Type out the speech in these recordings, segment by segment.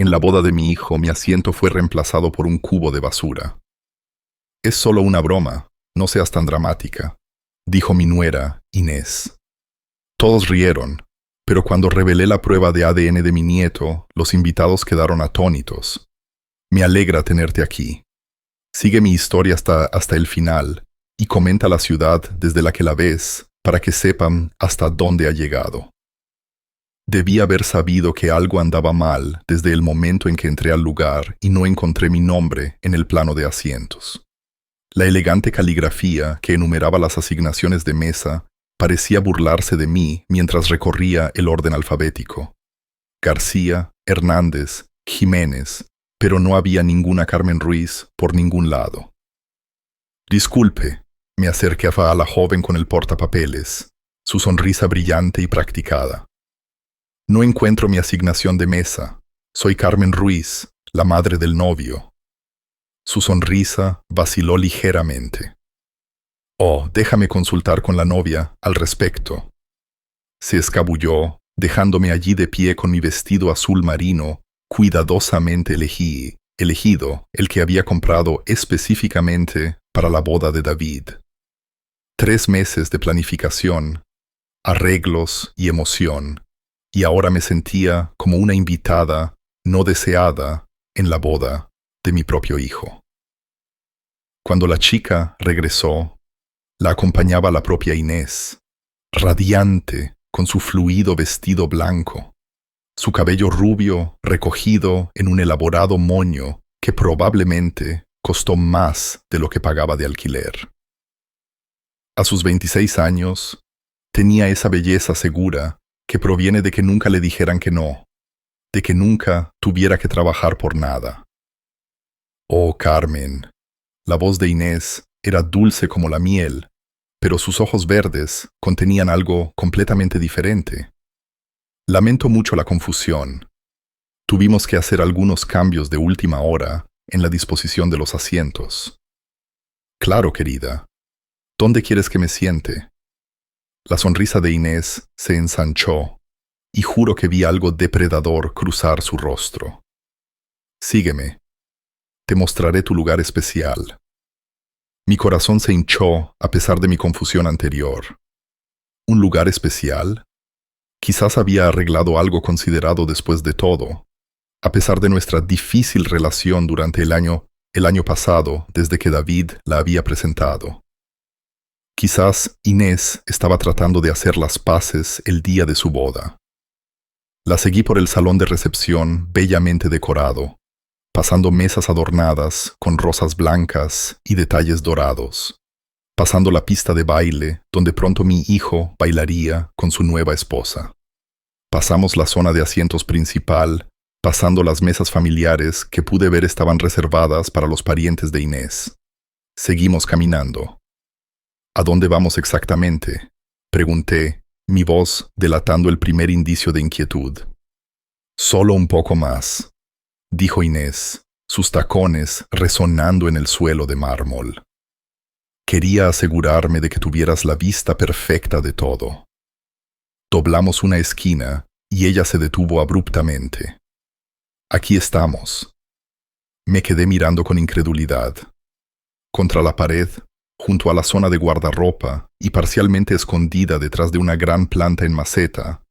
En la boda de mi hijo, mi asiento fue reemplazado por un cubo de basura. Es solo una broma, no seas tan dramática, dijo mi nuera, Inés. Todos rieron, pero cuando revelé la prueba de ADN de mi nieto, los invitados quedaron atónitos. Me alegra tenerte aquí. Sigue mi historia hasta el final y comenta la ciudad desde la que la ves para que sepan hasta dónde ha llegado. Debí haber sabido que algo andaba mal desde el momento en que entré al lugar y no encontré mi nombre en el plano de asientos. La elegante caligrafía que enumeraba las asignaciones de mesa parecía burlarse de mí mientras recorría el orden alfabético. García, Hernández, Jiménez, pero no había ninguna Carmen Ruiz por ningún lado. Disculpe, me acerqué a la joven con el portapapeles, su sonrisa brillante y practicada. No encuentro mi asignación de mesa. Soy Carmen Ruiz, la madre del novio. Su sonrisa vaciló ligeramente. Oh, déjame consultar con la novia al respecto. Se escabulló, dejándome allí de pie con mi vestido azul marino, cuidadosamente elegido, el que había comprado específicamente para la boda de David. 3 meses de planificación, arreglos y emoción, y ahora me sentía como una invitada no deseada en la boda de mi propio hijo. Cuando la chica regresó, la acompañaba la propia Inés, radiante con su fluido vestido blanco, su cabello rubio recogido en un elaborado moño que probablemente costó más de lo que pagaba de alquiler. A sus 26 años, tenía esa belleza segura que proviene de que nunca le dijeran que no, de que nunca tuviera que trabajar por nada. Oh, Carmen, la voz de Inés era dulce como la miel, pero sus ojos verdes contenían algo completamente diferente. Lamento mucho la confusión. Tuvimos que hacer algunos cambios de última hora en la disposición de los asientos. Claro, querida. ¿Dónde quieres que me siente? La sonrisa de Inés se ensanchó, y juro que vi algo depredador cruzar su rostro. Sígueme. Te mostraré tu lugar especial. Mi corazón se hinchó a pesar de mi confusión anterior. ¿Un lugar especial? Quizás había arreglado algo considerado después de todo, a pesar de nuestra difícil relación durante el año pasado desde que David la había presentado. Quizás Inés estaba tratando de hacer las paces el día de su boda. La seguí por el salón de recepción bellamente decorado, pasando mesas adornadas con rosas blancas y detalles dorados, pasando la pista de baile donde pronto mi hijo bailaría con su nueva esposa. Pasamos la zona de asientos principal, pasando las mesas familiares que pude ver estaban reservadas para los parientes de Inés. Seguimos caminando. ¿A dónde vamos exactamente?, pregunté, mi voz delatando el primer indicio de inquietud. Solo un poco más, dijo Inés, sus tacones resonando en el suelo de mármol. Quería asegurarme de que tuvieras la vista perfecta de todo. Doblamos una esquina y ella se detuvo abruptamente. Aquí estamos. Me quedé mirando con incredulidad. Contra la pared, junto a la zona de guardarropa y parcialmente escondida detrás de una gran planta en maceta,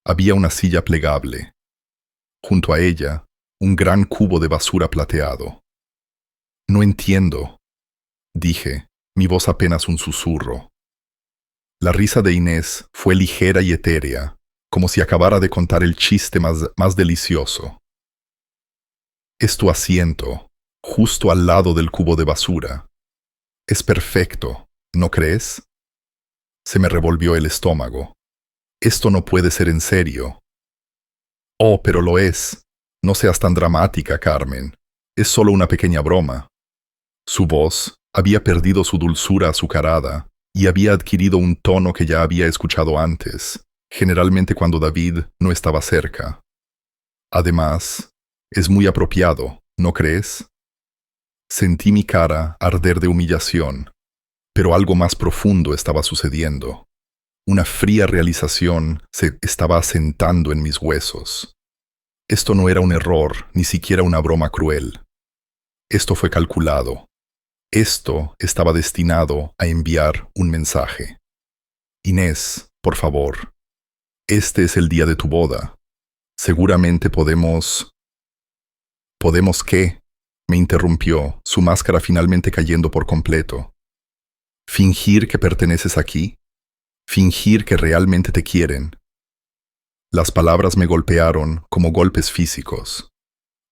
había una silla plegable. Junto a ella, un gran cubo de basura plateado. No entiendo, dije, mi voz apenas un susurro. La risa de Inés fue ligera y etérea, como si acabara de contar el chiste más delicioso. Es tu asiento, justo al lado del cubo de basura. Es perfecto, ¿no crees? Se me revolvió el estómago. Esto no puede ser en serio. Oh, pero lo es. No seas tan dramática, Carmen. Es solo una pequeña broma. Su voz había perdido su dulzura azucarada y había adquirido un tono que ya había escuchado antes, generalmente cuando David no estaba cerca. Además, es muy apropiado, ¿no crees? Sentí mi cara arder de humillación, pero algo más profundo estaba sucediendo. Una fría realización se estaba asentando en mis huesos. Esto no era un error, ni siquiera una broma cruel. Esto fue calculado. Esto estaba destinado a enviar un mensaje. Inés, por favor, este es el día de tu boda. Seguramente podemos... ¿Podemos qué? Me interrumpió, su máscara finalmente cayendo por completo. ¿Fingir que perteneces aquí? ¿Fingir que realmente te quieren? Las palabras me golpearon como golpes físicos.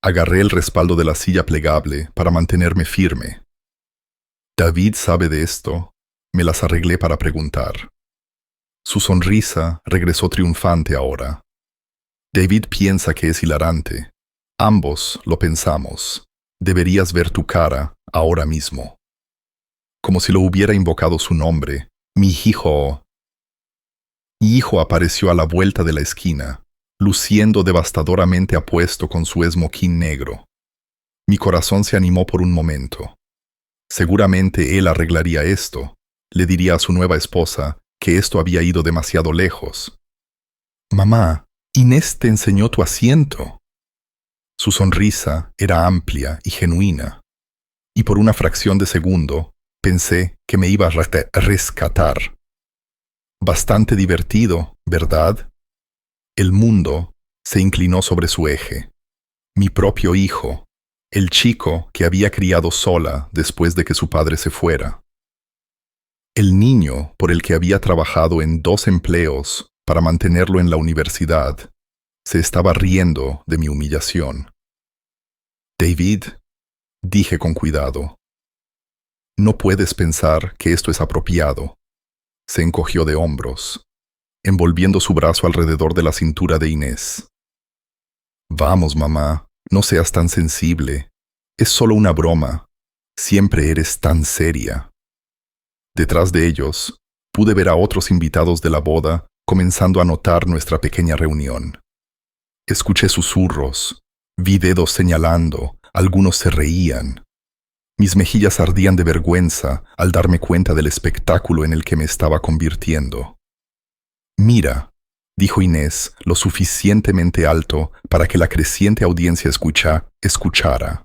Agarré el respaldo de la silla plegable para mantenerme firme. ¿David sabe de esto? Me las arreglé para preguntar. Su sonrisa regresó triunfante ahora. David piensa que es hilarante. Ambos lo pensamos. Deberías ver tu cara ahora mismo. Como si lo hubiera invocado su nombre. Mi hijo. Mi hijo apareció a la vuelta de la esquina, luciendo devastadoramente apuesto con su esmoquín negro. Mi corazón se animó por un momento. Seguramente él arreglaría esto. Le diría a su nueva esposa que esto había ido demasiado lejos. Mamá, Inés te enseñó tu asiento. Su sonrisa era amplia y genuina, y por una fracción de segundo pensé que me iba a rescatar. Bastante divertido, ¿verdad? El mundo se inclinó sobre su eje. Mi propio hijo, el chico que había criado sola después de que su padre se fuera. El niño por el que había trabajado en 2 empleos para mantenerlo en la universidad, se estaba riendo de mi humillación. David, dije con cuidado, no puedes pensar que esto es apropiado. Se encogió de hombros, envolviendo su brazo alrededor de la cintura de Inés. Vamos, mamá, no seas tan sensible. Es solo una broma. Siempre eres tan seria. Detrás de ellos, pude ver a otros invitados de la boda comenzando a notar nuestra pequeña reunión. Escuché susurros, vi dedos señalando, algunos se reían. Mis mejillas ardían de vergüenza al darme cuenta del espectáculo en el que me estaba convirtiendo. Mira, dijo Inés lo suficientemente alto para que la creciente audiencia escuchara.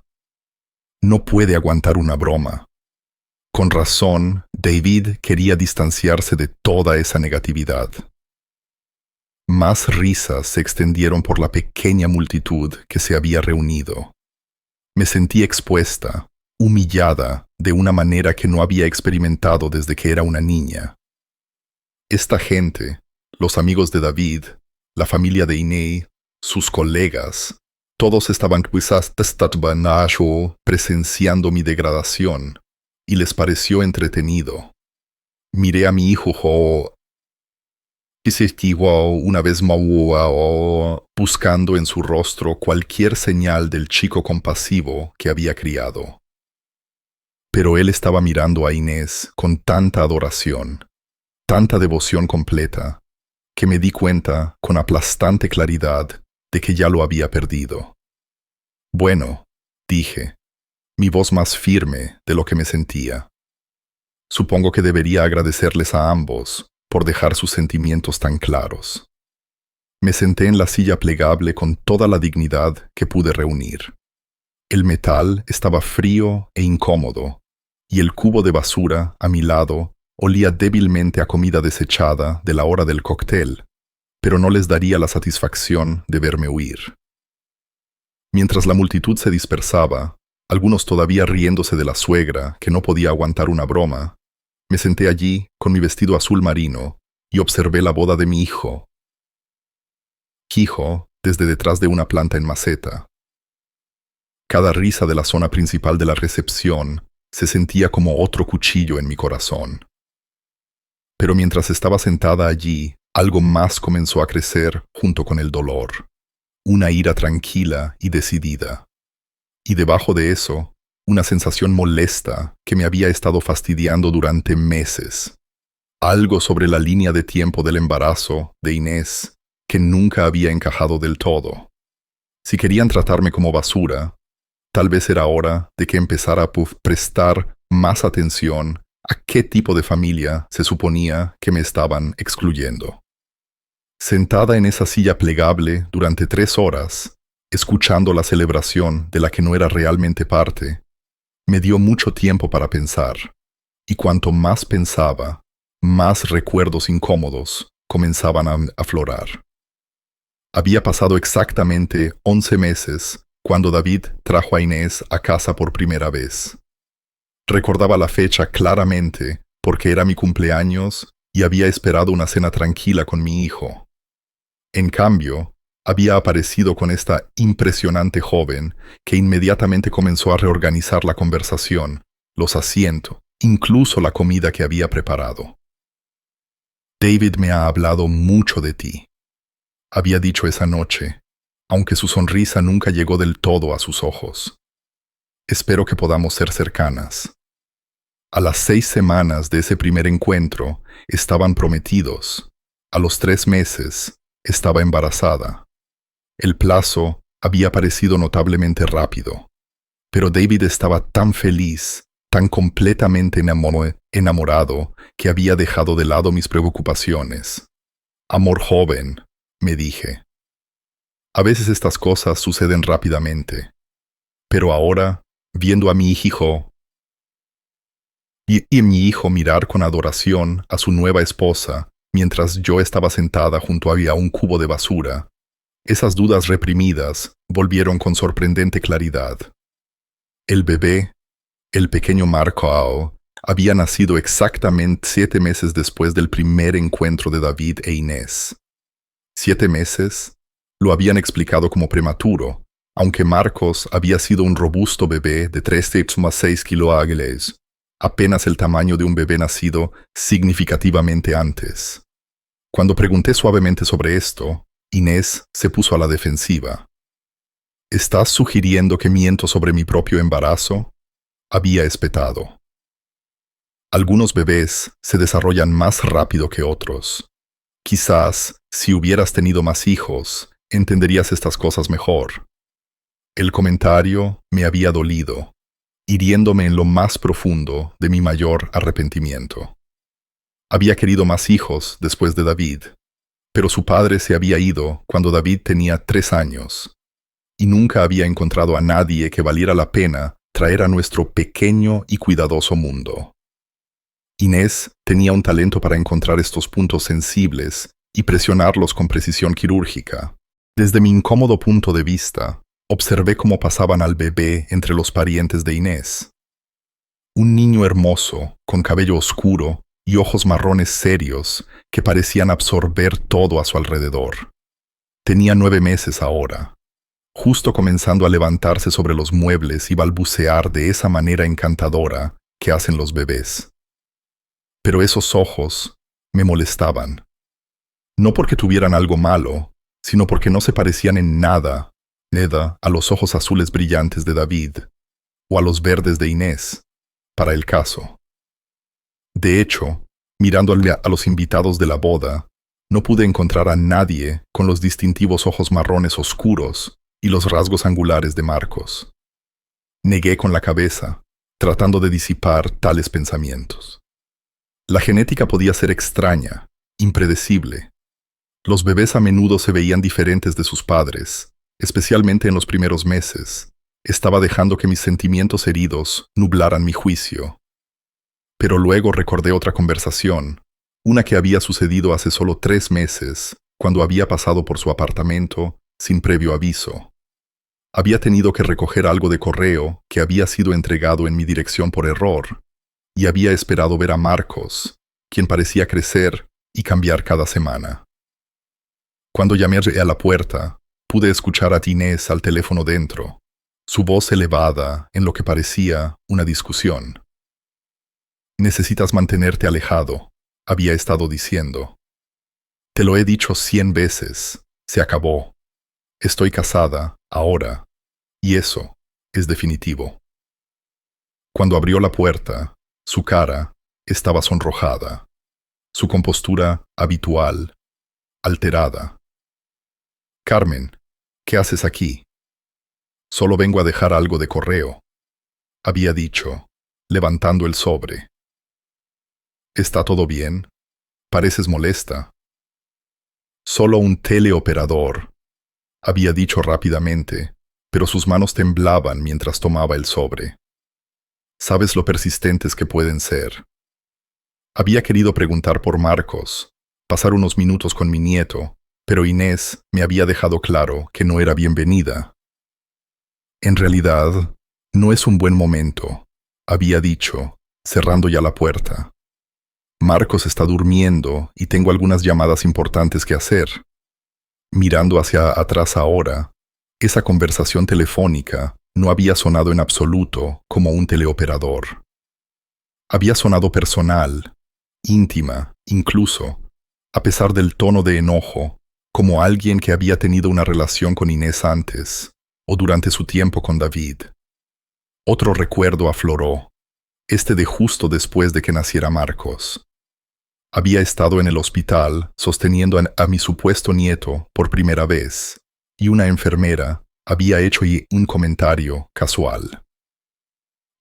No puede aguantar una broma. Con razón, David quería distanciarse de toda esa negatividad. Más risas se extendieron por la pequeña multitud que se había reunido. Me sentí expuesta, humillada de una manera que no había experimentado desde que era una niña. Esta gente, los amigos de David, la familia de Inés, sus colegas, todos estaban presenciando mi degradación, y les pareció entretenido. Miré a mi hijo una vez más buscando en su rostro cualquier señal del chico compasivo que había criado. Pero él estaba mirando a Inés con tanta adoración, tanta devoción completa, que me di cuenta con aplastante claridad de que ya lo había perdido. Bueno, dije, mi voz más firme de lo que me sentía. Supongo que debería agradecerles a ambos por dejar sus sentimientos tan claros. Me senté en la silla plegable con toda la dignidad que pude reunir. El metal estaba frío e incómodo, y el cubo de basura a mi lado olía débilmente a comida desechada de la hora del cóctel, pero no les daría la satisfacción de verme huir. Mientras la multitud se dispersaba, algunos todavía riéndose de la suegra que no podía aguantar una broma, me senté allí con mi vestido azul marino y observé la boda de mi hijo, desde detrás de una planta en maceta. Cada risa de la zona principal de la recepción se sentía como otro cuchillo en mi corazón. Pero mientras estaba sentada allí, algo más comenzó a crecer junto con el dolor. Una ira tranquila y decidida. Y debajo de eso, una sensación molesta que me había estado fastidiando durante meses. Algo sobre la línea de tiempo del embarazo de Inés que nunca había encajado del todo. Si querían tratarme como basura, tal vez era hora de que empezara a prestar más atención a qué tipo de familia se suponía que me estaban excluyendo. Sentada en esa silla plegable durante 3 horas, escuchando la celebración de la que no era realmente parte, me dio mucho tiempo para pensar, y cuanto más pensaba, más recuerdos incómodos comenzaban a aflorar. Había pasado exactamente 11 meses cuando David trajo a Inés a casa por primera vez. Recordaba la fecha claramente porque era mi cumpleaños y había esperado una cena tranquila con mi hijo. En cambio, había aparecido con esta impresionante joven que inmediatamente comenzó a reorganizar la conversación, los asientos, incluso la comida que había preparado. David me ha hablado mucho de ti, había dicho esa noche, aunque su sonrisa nunca llegó del todo a sus ojos. Espero que podamos ser cercanas. A las 6 semanas de ese primer encuentro, estaban prometidos. A los 3 meses, estaba embarazada. El plazo había parecido notablemente rápido, pero David estaba tan feliz, tan completamente enamorado, que había dejado de lado mis preocupaciones. Amor joven, me dije. A veces estas cosas suceden rápidamente, pero ahora, viendo a mi hijo y mi hijo mirar con adoración a su nueva esposa, mientras yo estaba sentada junto a un cubo de basura, esas dudas reprimidas volvieron con sorprendente claridad. El bebé, el pequeño Marco, había nacido exactamente 7 meses después del primer encuentro de David e Inés. 7 meses, lo habían explicado como prematuro, aunque Marcos había sido un robusto bebé de 3,6 kilogramos, apenas el tamaño de un bebé nacido significativamente antes. Cuando pregunté suavemente sobre esto, Inés se puso a la defensiva. ¿Estás sugiriendo que miento sobre mi propio embarazo? Había espetado. Algunos bebés se desarrollan más rápido que otros. Quizás, si hubieras tenido más hijos, entenderías estas cosas mejor. El comentario me había dolido, hiriéndome en lo más profundo de mi mayor arrepentimiento. Había querido más hijos después de David, pero su padre se había ido cuando David tenía 3 años, y nunca había encontrado a nadie que valiera la pena traer a nuestro pequeño y cuidadoso mundo. Inés tenía un talento para encontrar estos puntos sensibles y presionarlos con precisión quirúrgica. Desde mi incómodo punto de vista, observé cómo pasaban al bebé entre los parientes de Inés. Un niño hermoso, con cabello oscuro y ojos marrones serios que parecían absorber todo a su alrededor. Tenía 9 meses ahora, justo comenzando a levantarse sobre los muebles y balbucear de esa manera encantadora que hacen los bebés. Pero esos ojos me molestaban. No porque tuvieran algo malo, sino porque no se parecían en nada a los ojos azules brillantes de David, o a los verdes de Inés, para el caso. De hecho, mirando a los invitados de la boda, no pude encontrar a nadie con los distintivos ojos marrones oscuros y los rasgos angulares de Marcos. Negué con la cabeza, tratando de disipar tales pensamientos. La genética podía ser extraña, impredecible. Los bebés a menudo se veían diferentes de sus padres, especialmente en los primeros meses. Estaba dejando que mis sentimientos heridos nublaran mi juicio. Pero luego recordé otra conversación, una que había sucedido hace solo 3 meses, cuando había pasado por su apartamento sin previo aviso. Había tenido que recoger algo de correo que había sido entregado en mi dirección por error, y había esperado ver a Marcos, quien parecía crecer y cambiar cada semana. Cuando llamé a la puerta, pude escuchar a Inés al teléfono dentro, su voz elevada en lo que parecía una discusión. Necesitas mantenerte alejado, había estado diciendo. Te lo he dicho 100 veces, se acabó. Estoy casada, ahora, y eso es definitivo. Cuando abrió la puerta, su cara estaba sonrojada, su compostura habitual, alterada. Carmen, ¿qué haces aquí? Solo vengo a dejar algo de correo, había dicho, levantando el sobre. ¿Está todo bien? Pareces molesta. Solo un teleoperador. había dicho rápidamente, pero sus manos temblaban mientras tomaba el sobre. Sabes lo persistentes que pueden ser. Había querido preguntar por Marcos, pasar unos minutos con mi nieto, pero Inés me había dejado claro que no era bienvenida. En realidad, no es un buen momento, había dicho, cerrando ya la puerta. Marcos está durmiendo y tengo algunas llamadas importantes que hacer. Mirando hacia atrás ahora, esa conversación telefónica no había sonado en absoluto como un teleoperador. Había sonado personal, íntima, incluso, a pesar del tono de enojo, como alguien que había tenido una relación con Inés antes, o durante su tiempo con David. Otro recuerdo afloró, este de justo después de que naciera Marcos. Había estado en el hospital sosteniendo a mi supuesto nieto por primera vez, y una enfermera había hecho un comentario casual.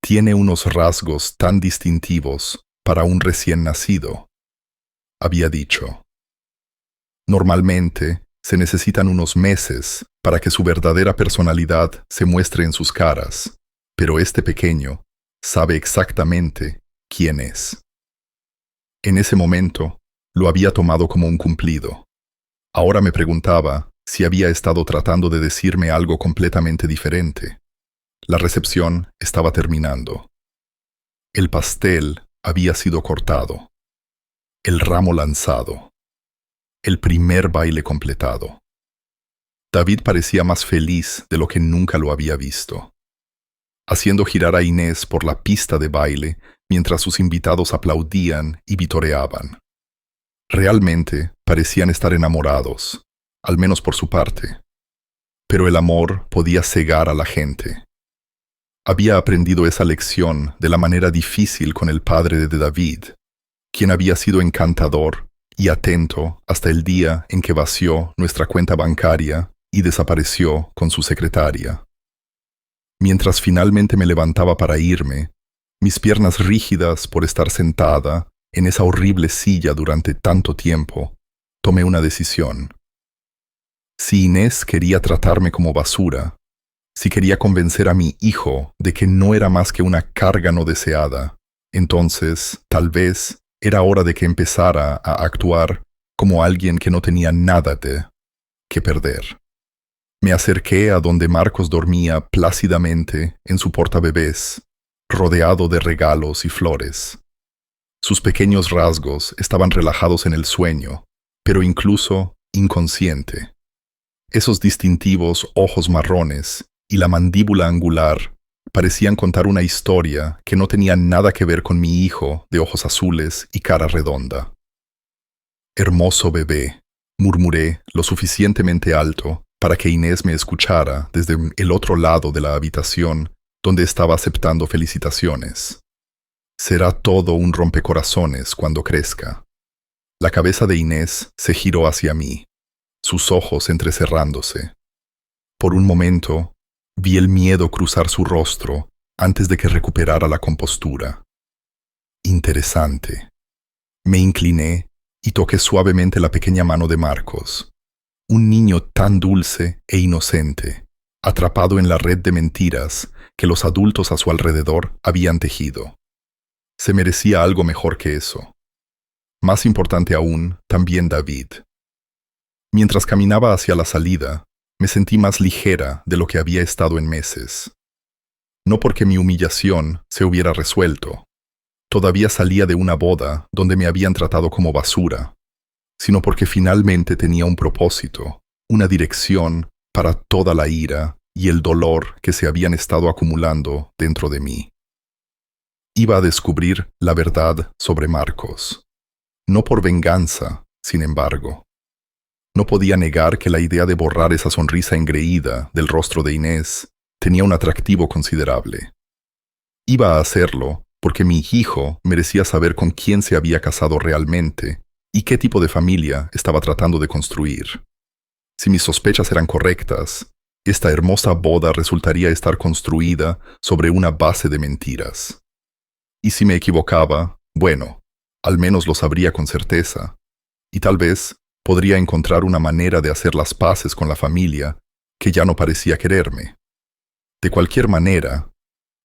Tiene unos rasgos tan distintivos para un recién nacido, había dicho. Normalmente, se necesitan unos meses para que su verdadera personalidad se muestre en sus caras, pero este pequeño sabe exactamente quién es. En ese momento, lo había tomado como un cumplido. Ahora me preguntaba si había estado tratando de decirme algo completamente diferente. La recepción estaba terminando. El pastel había sido cortado. El ramo lanzado. El primer baile completado. David parecía más feliz de lo que nunca lo había visto. Haciendo girar a Inés por la pista de baile mientras sus invitados aplaudían y vitoreaban. Realmente parecían estar enamorados, al menos por su parte. Pero el amor podía cegar a la gente. Había aprendido esa lección de la manera difícil con el padre de David, quien había sido encantador y atento hasta el día en que vació nuestra cuenta bancaria y desapareció con su secretaria. Mientras finalmente me levantaba para irme, mis piernas rígidas por estar sentada en esa horrible silla durante tanto tiempo, tomé una decisión. Si Inés quería tratarme como basura, si quería convencer a mi hijo de que no era más que una carga no deseada, entonces, tal vez, era hora de que empezara a actuar como alguien que no tenía nada que perder. Me acerqué a donde Marcos dormía plácidamente en su portabebés, rodeado de regalos y flores. Sus pequeños rasgos estaban relajados en el sueño, pero incluso inconsciente. Esos distintivos ojos marrones y la mandíbula angular parecían contar una historia que no tenía nada que ver con mi hijo de ojos azules y cara redonda. Hermoso bebé, murmuré lo suficientemente alto para que Inés me escuchara desde el otro lado de la habitación donde estaba aceptando felicitaciones. Será todo un rompecorazones cuando crezca. La cabeza de Inés se giró hacia mí, sus ojos entrecerrándose. Por un momento, vi el miedo cruzar su rostro antes de que recuperara la compostura. Interesante. Me incliné y toqué suavemente la pequeña mano de Marcos, un niño tan dulce e inocente, atrapado en la red de mentiras que los adultos a su alrededor habían tejido. Se merecía algo mejor que eso. Más importante aún, también David. Mientras caminaba hacia la salida, me sentí más ligera de lo que había estado en meses. No porque mi humillación se hubiera resuelto. Todavía salía de una boda donde me habían tratado como basura, sino porque finalmente tenía un propósito, una dirección para toda la ira y el dolor que se habían estado acumulando dentro de mí. Iba a descubrir la verdad sobre Marcos. No por venganza, sin embargo. No podía negar que la idea de borrar esa sonrisa engreída del rostro de Inés tenía un atractivo considerable. Iba a hacerlo porque mi hijo merecía saber con quién se había casado realmente y qué tipo de familia estaba tratando de construir. Si mis sospechas eran correctas, esta hermosa boda resultaría estar construida sobre una base de mentiras. Y si me equivocaba, bueno, al menos lo sabría con certeza, y tal vez podría encontrar una manera de hacer las paces con la familia que ya no parecía quererme. De cualquier manera,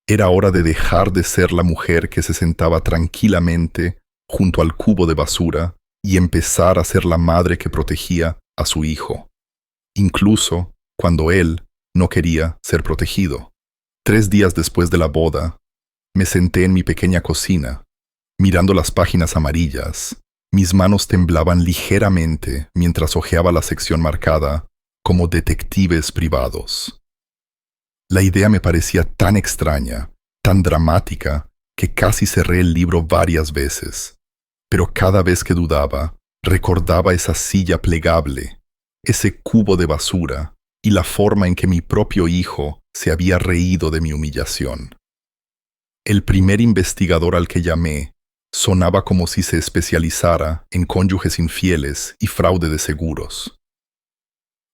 era hora de dejar de ser la mujer que se sentaba tranquilamente junto al cubo de basura y empezar a ser la madre que protegía a su hijo, incluso cuando él no quería ser protegido. 3 días después de la boda, me senté en mi pequeña cocina, mirando las páginas amarillas. Mis manos temblaban ligeramente mientras hojeaba la sección marcada como detectives privados. La idea me parecía tan extraña, tan dramática, que casi cerré el libro varias veces. Pero cada vez que dudaba, recordaba esa silla plegable, ese cubo de basura y la forma en que mi propio hijo se había reído de mi humillación. El primer investigador al que llamé sonaba como si se especializara en cónyuges infieles y fraude de seguros.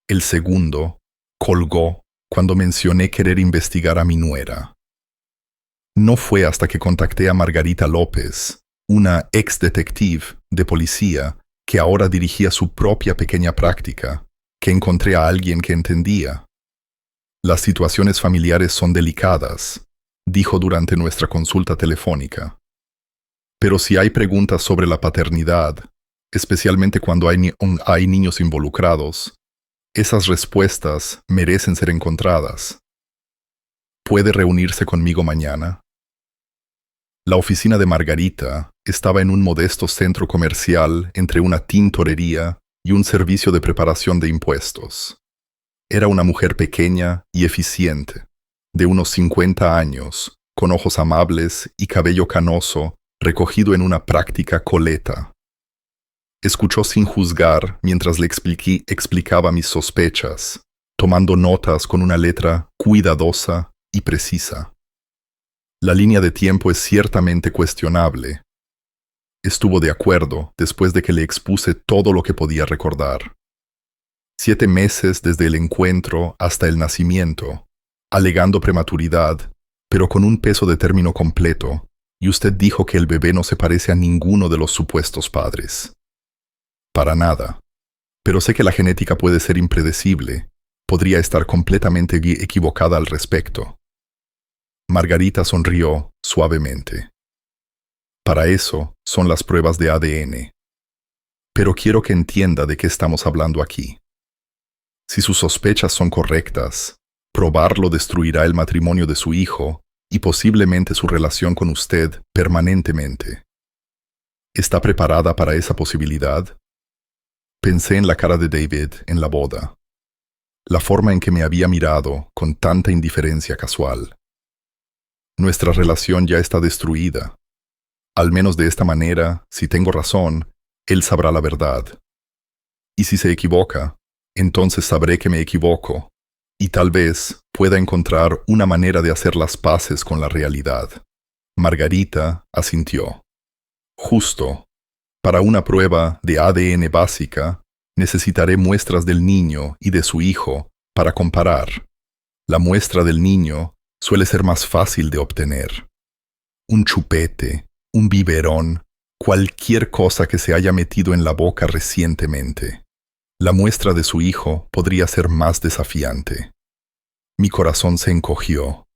El segundo colgó cuando mencioné querer investigar a mi nuera. No fue hasta que contacté a Margarita López, una ex detective de policía que ahora dirigía su propia pequeña práctica, que encontré a alguien que entendía. Las situaciones familiares son delicadas, dijo durante nuestra consulta telefónica. Pero si hay preguntas sobre la paternidad, especialmente cuando hay niños involucrados, esas respuestas merecen ser encontradas. ¿Puede reunirse conmigo mañana? La oficina de Margarita estaba en un modesto centro comercial entre una tintorería y un servicio de preparación de impuestos. Era una mujer pequeña y eficiente, de unos 50 años, con ojos amables y cabello canoso recogido en una práctica coleta. Escuchó sin juzgar mientras le explicaba mis sospechas, tomando notas con una letra cuidadosa y precisa. La línea de tiempo es ciertamente cuestionable. Estuvo de acuerdo después de que le expuse todo lo que podía recordar. 7 meses desde el encuentro hasta el nacimiento, alegando prematuridad, pero con un peso de término completo, y usted dijo que el bebé no se parece a ninguno de los supuestos padres. Para nada. Pero sé que la genética puede ser impredecible. Podría estar completamente equivocada al respecto. Margarita sonrió suavemente. Para eso son las pruebas de ADN. Pero quiero que entienda de qué estamos hablando aquí. Si sus sospechas son correctas, probarlo destruirá el matrimonio de su hijo y posiblemente su relación con usted permanentemente. ¿Está preparada para esa posibilidad? Pensé en la cara de David en la boda, la forma en que me había mirado con tanta indiferencia casual. Nuestra relación ya está destruida. Al menos de esta manera, si tengo razón, él sabrá la verdad. Y si se equivoca, entonces sabré que me equivoco, y tal vez pueda encontrar una manera de hacer las paces con la realidad. Margarita asintió. Justo. Para una prueba de ADN básica, necesitaré muestras del niño y de su hijo para comparar. La muestra del niño suele ser más fácil de obtener. Un chupete, un biberón, cualquier cosa que se haya metido en la boca recientemente. La muestra de su hijo podría ser más desafiante. Mi corazón se encogió.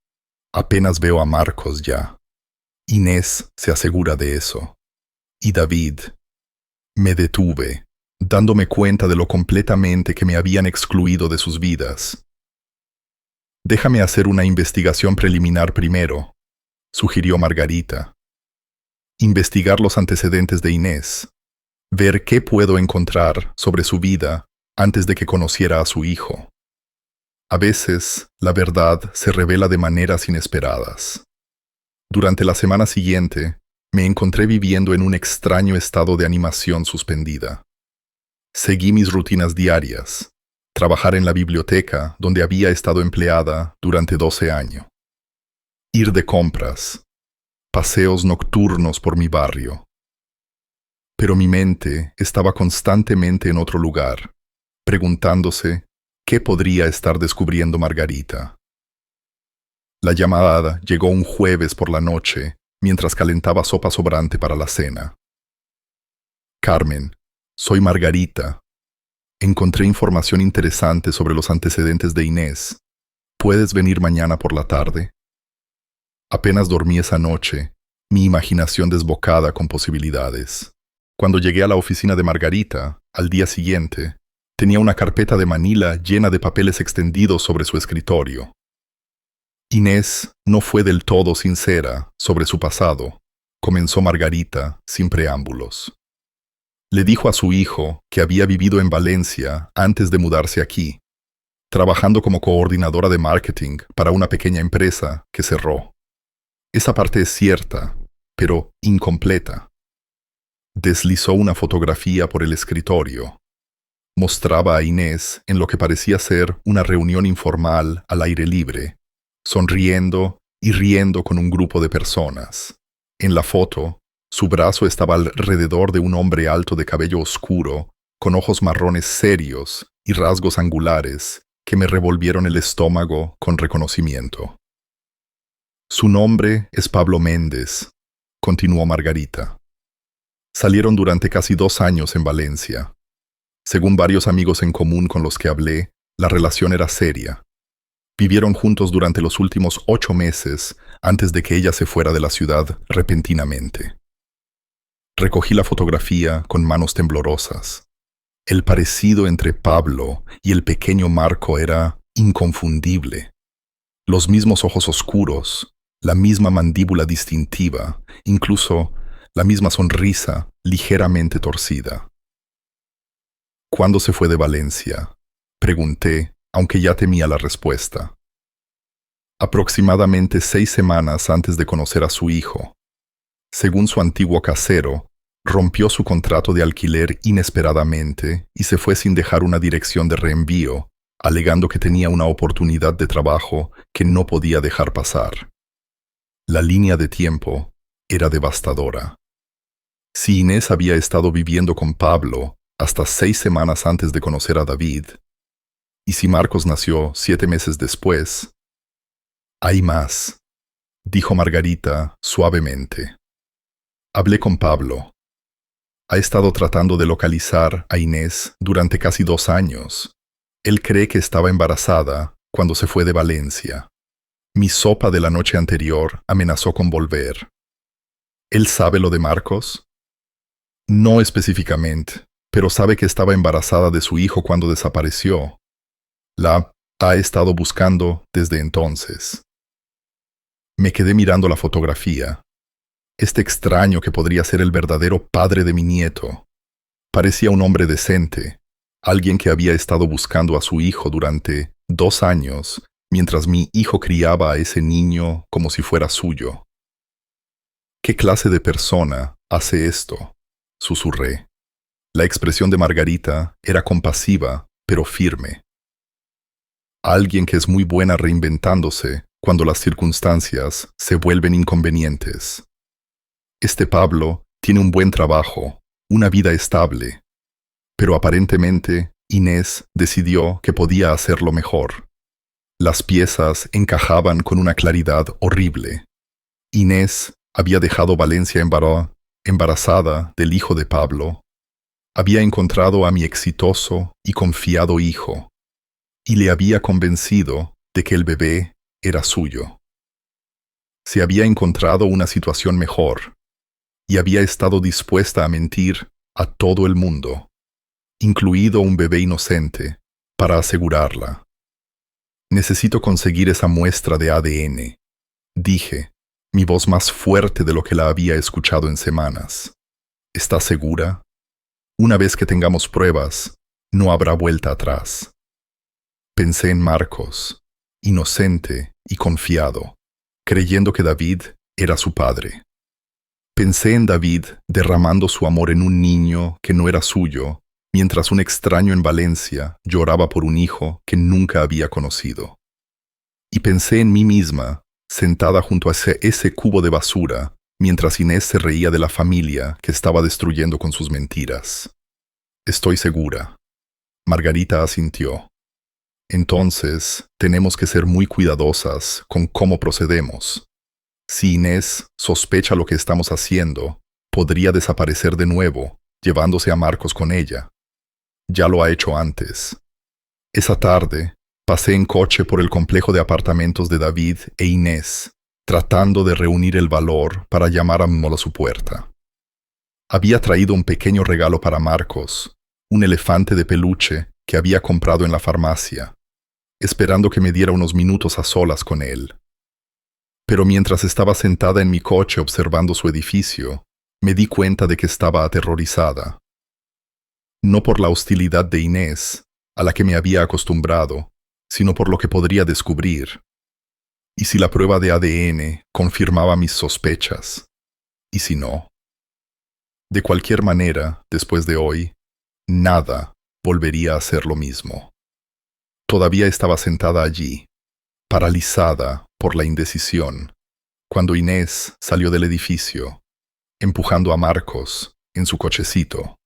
Apenas veo a Marcos ya. Inés se asegura de eso. Y David. Me detuve, dándome cuenta de lo completamente que me habían excluido de sus vidas. Déjame hacer una investigación preliminar primero, sugirió Margarita. Investigar los antecedentes de Inés, ver qué puedo encontrar sobre su vida antes de que conociera a su hijo. A veces, la verdad se revela de maneras inesperadas. Durante la semana siguiente, me encontré viviendo en un extraño estado de animación suspendida. Seguí mis rutinas diarias, trabajar en la biblioteca donde había estado empleada durante 12 años, ir de compras, paseos nocturnos por mi barrio. Pero mi mente estaba constantemente en otro lugar, preguntándose qué podría estar descubriendo Margarita. La llamada llegó un jueves por la noche, mientras calentaba sopa sobrante para la cena. Carmen, soy Margarita. Encontré información interesante sobre los antecedentes de Inés. ¿Puedes venir mañana por la tarde? Apenas dormí esa noche, mi imaginación desbocada con posibilidades. Cuando llegué a la oficina de Margarita, al día siguiente, tenía una carpeta de manila llena de papeles extendidos sobre su escritorio. Inés no fue del todo sincera sobre su pasado, comenzó Margarita sin preámbulos. Le dijo a su hijo que había vivido en Valencia antes de mudarse aquí, trabajando como coordinadora de marketing para una pequeña empresa que cerró. Esa parte es cierta, pero incompleta. Deslizó una fotografía por el escritorio. Mostraba a Inés en lo que parecía ser una reunión informal al aire libre, sonriendo y riendo con un grupo de personas. En la foto, su brazo estaba alrededor de un hombre alto de cabello oscuro, con ojos marrones serios y rasgos angulares que me revolvieron el estómago con reconocimiento. Su nombre es Pablo Méndez, continuó Margarita. Salieron durante casi 2 años en Valencia. Según varios amigos en común con los que hablé, la relación era seria. Vivieron juntos durante los últimos 8 meses antes de que ella se fuera de la ciudad repentinamente. Recogí la fotografía con manos temblorosas. El parecido entre Pablo y el pequeño Marco era inconfundible. Los mismos ojos oscuros, la misma mandíbula distintiva, incluso la misma sonrisa ligeramente torcida. ¿Cuándo se fue de Valencia?, pregunté, aunque ya temía la respuesta. Aproximadamente 6 semanas antes de conocer a su hijo. Según su antiguo casero, rompió su contrato de alquiler inesperadamente y se fue sin dejar una dirección de reenvío, alegando que tenía una oportunidad de trabajo que no podía dejar pasar. La línea de tiempo era devastadora. Si Inés había estado viviendo con Pablo hasta 6 semanas antes de conocer a David, y si Marcos nació 7 meses después, hay más, dijo Margarita suavemente. Hablé con Pablo. Ha estado tratando de localizar a Inés durante casi 2 años. Él cree que estaba embarazada cuando se fue de Valencia. Mi sopa de la noche anterior amenazó con volver. ¿Él sabe lo de Marcos? No específicamente, pero sabe que estaba embarazada de su hijo cuando desapareció. La ha estado buscando desde entonces. Me quedé mirando la fotografía. Este extraño que podría ser el verdadero padre de mi nieto. Parecía un hombre decente, alguien que había estado buscando a su hijo durante 2 años, mientras mi hijo criaba a ese niño como si fuera suyo. ¿Qué clase de persona hace esto?, susurré. La expresión de Margarita era compasiva, pero firme. Alguien que es muy buena reinventándose cuando las circunstancias se vuelven inconvenientes. Este Pablo tiene un buen trabajo, una vida estable, pero aparentemente Inés decidió que podía hacerlo mejor. Las piezas encajaban con una claridad horrible. Inés había dejado Valencia embarazada del hijo de Pablo. Había encontrado a mi exitoso y confiado hijo, y le había convencido de que el bebé era suyo. Se había encontrado una situación mejor, y había estado dispuesta a mentir a todo el mundo, incluido un bebé inocente, para asegurarla. Necesito conseguir esa muestra de ADN, dije, mi voz más fuerte de lo que la había escuchado en semanas. ¿Estás segura? Una vez que tengamos pruebas, no habrá vuelta atrás. Pensé en Marcos, inocente y confiado, creyendo que David era su padre. Pensé en David derramando su amor en un niño que no era suyo, mientras un extraño en Valencia lloraba por un hijo que nunca había conocido. Y pensé en mí misma, sentada junto a ese cubo de basura, mientras Inés se reía de la familia que estaba destruyendo con sus mentiras. Estoy segura. Margarita asintió. Entonces, tenemos que ser muy cuidadosas con cómo procedemos. Si Inés sospecha lo que estamos haciendo, podría desaparecer de nuevo, llevándose a Marcos con ella. Ya lo ha hecho antes. Esa tarde, pasé en coche por el complejo de apartamentos de David e Inés, tratando de reunir el valor para llamar a Mola a su puerta. Había traído un pequeño regalo para Marcos, un elefante de peluche que había comprado en la farmacia, esperando que me diera unos minutos a solas con él. Pero mientras estaba sentada en mi coche observando su edificio, me di cuenta de que estaba aterrorizada. No por la hostilidad de Inés, a la que me había acostumbrado, sino por lo que podría descubrir. ¿Y si la prueba de ADN confirmaba mis sospechas? ¿Y si no? De cualquier manera, después de hoy, nada volvería a ser lo mismo. Todavía estaba sentada allí, paralizada por la indecisión, cuando Inés salió del edificio, empujando a Marcos en su cochecito.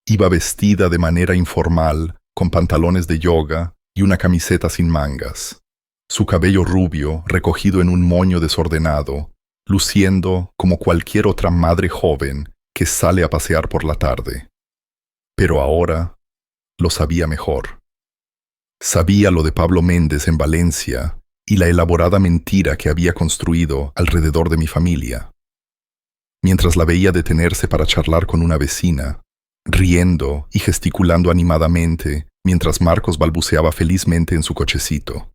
Iba vestida de manera informal, con pantalones de yoga y una camiseta sin mangas, su cabello rubio recogido en un moño desordenado, luciendo como cualquier otra madre joven que sale a pasear por la tarde. Pero ahora lo sabía mejor. Sabía lo de Pablo Méndez en Valencia y la elaborada mentira que había construido alrededor de mi familia. Mientras la veía detenerse para charlar con una vecina, riendo y gesticulando animadamente mientras Marcos balbuceaba felizmente en su cochecito,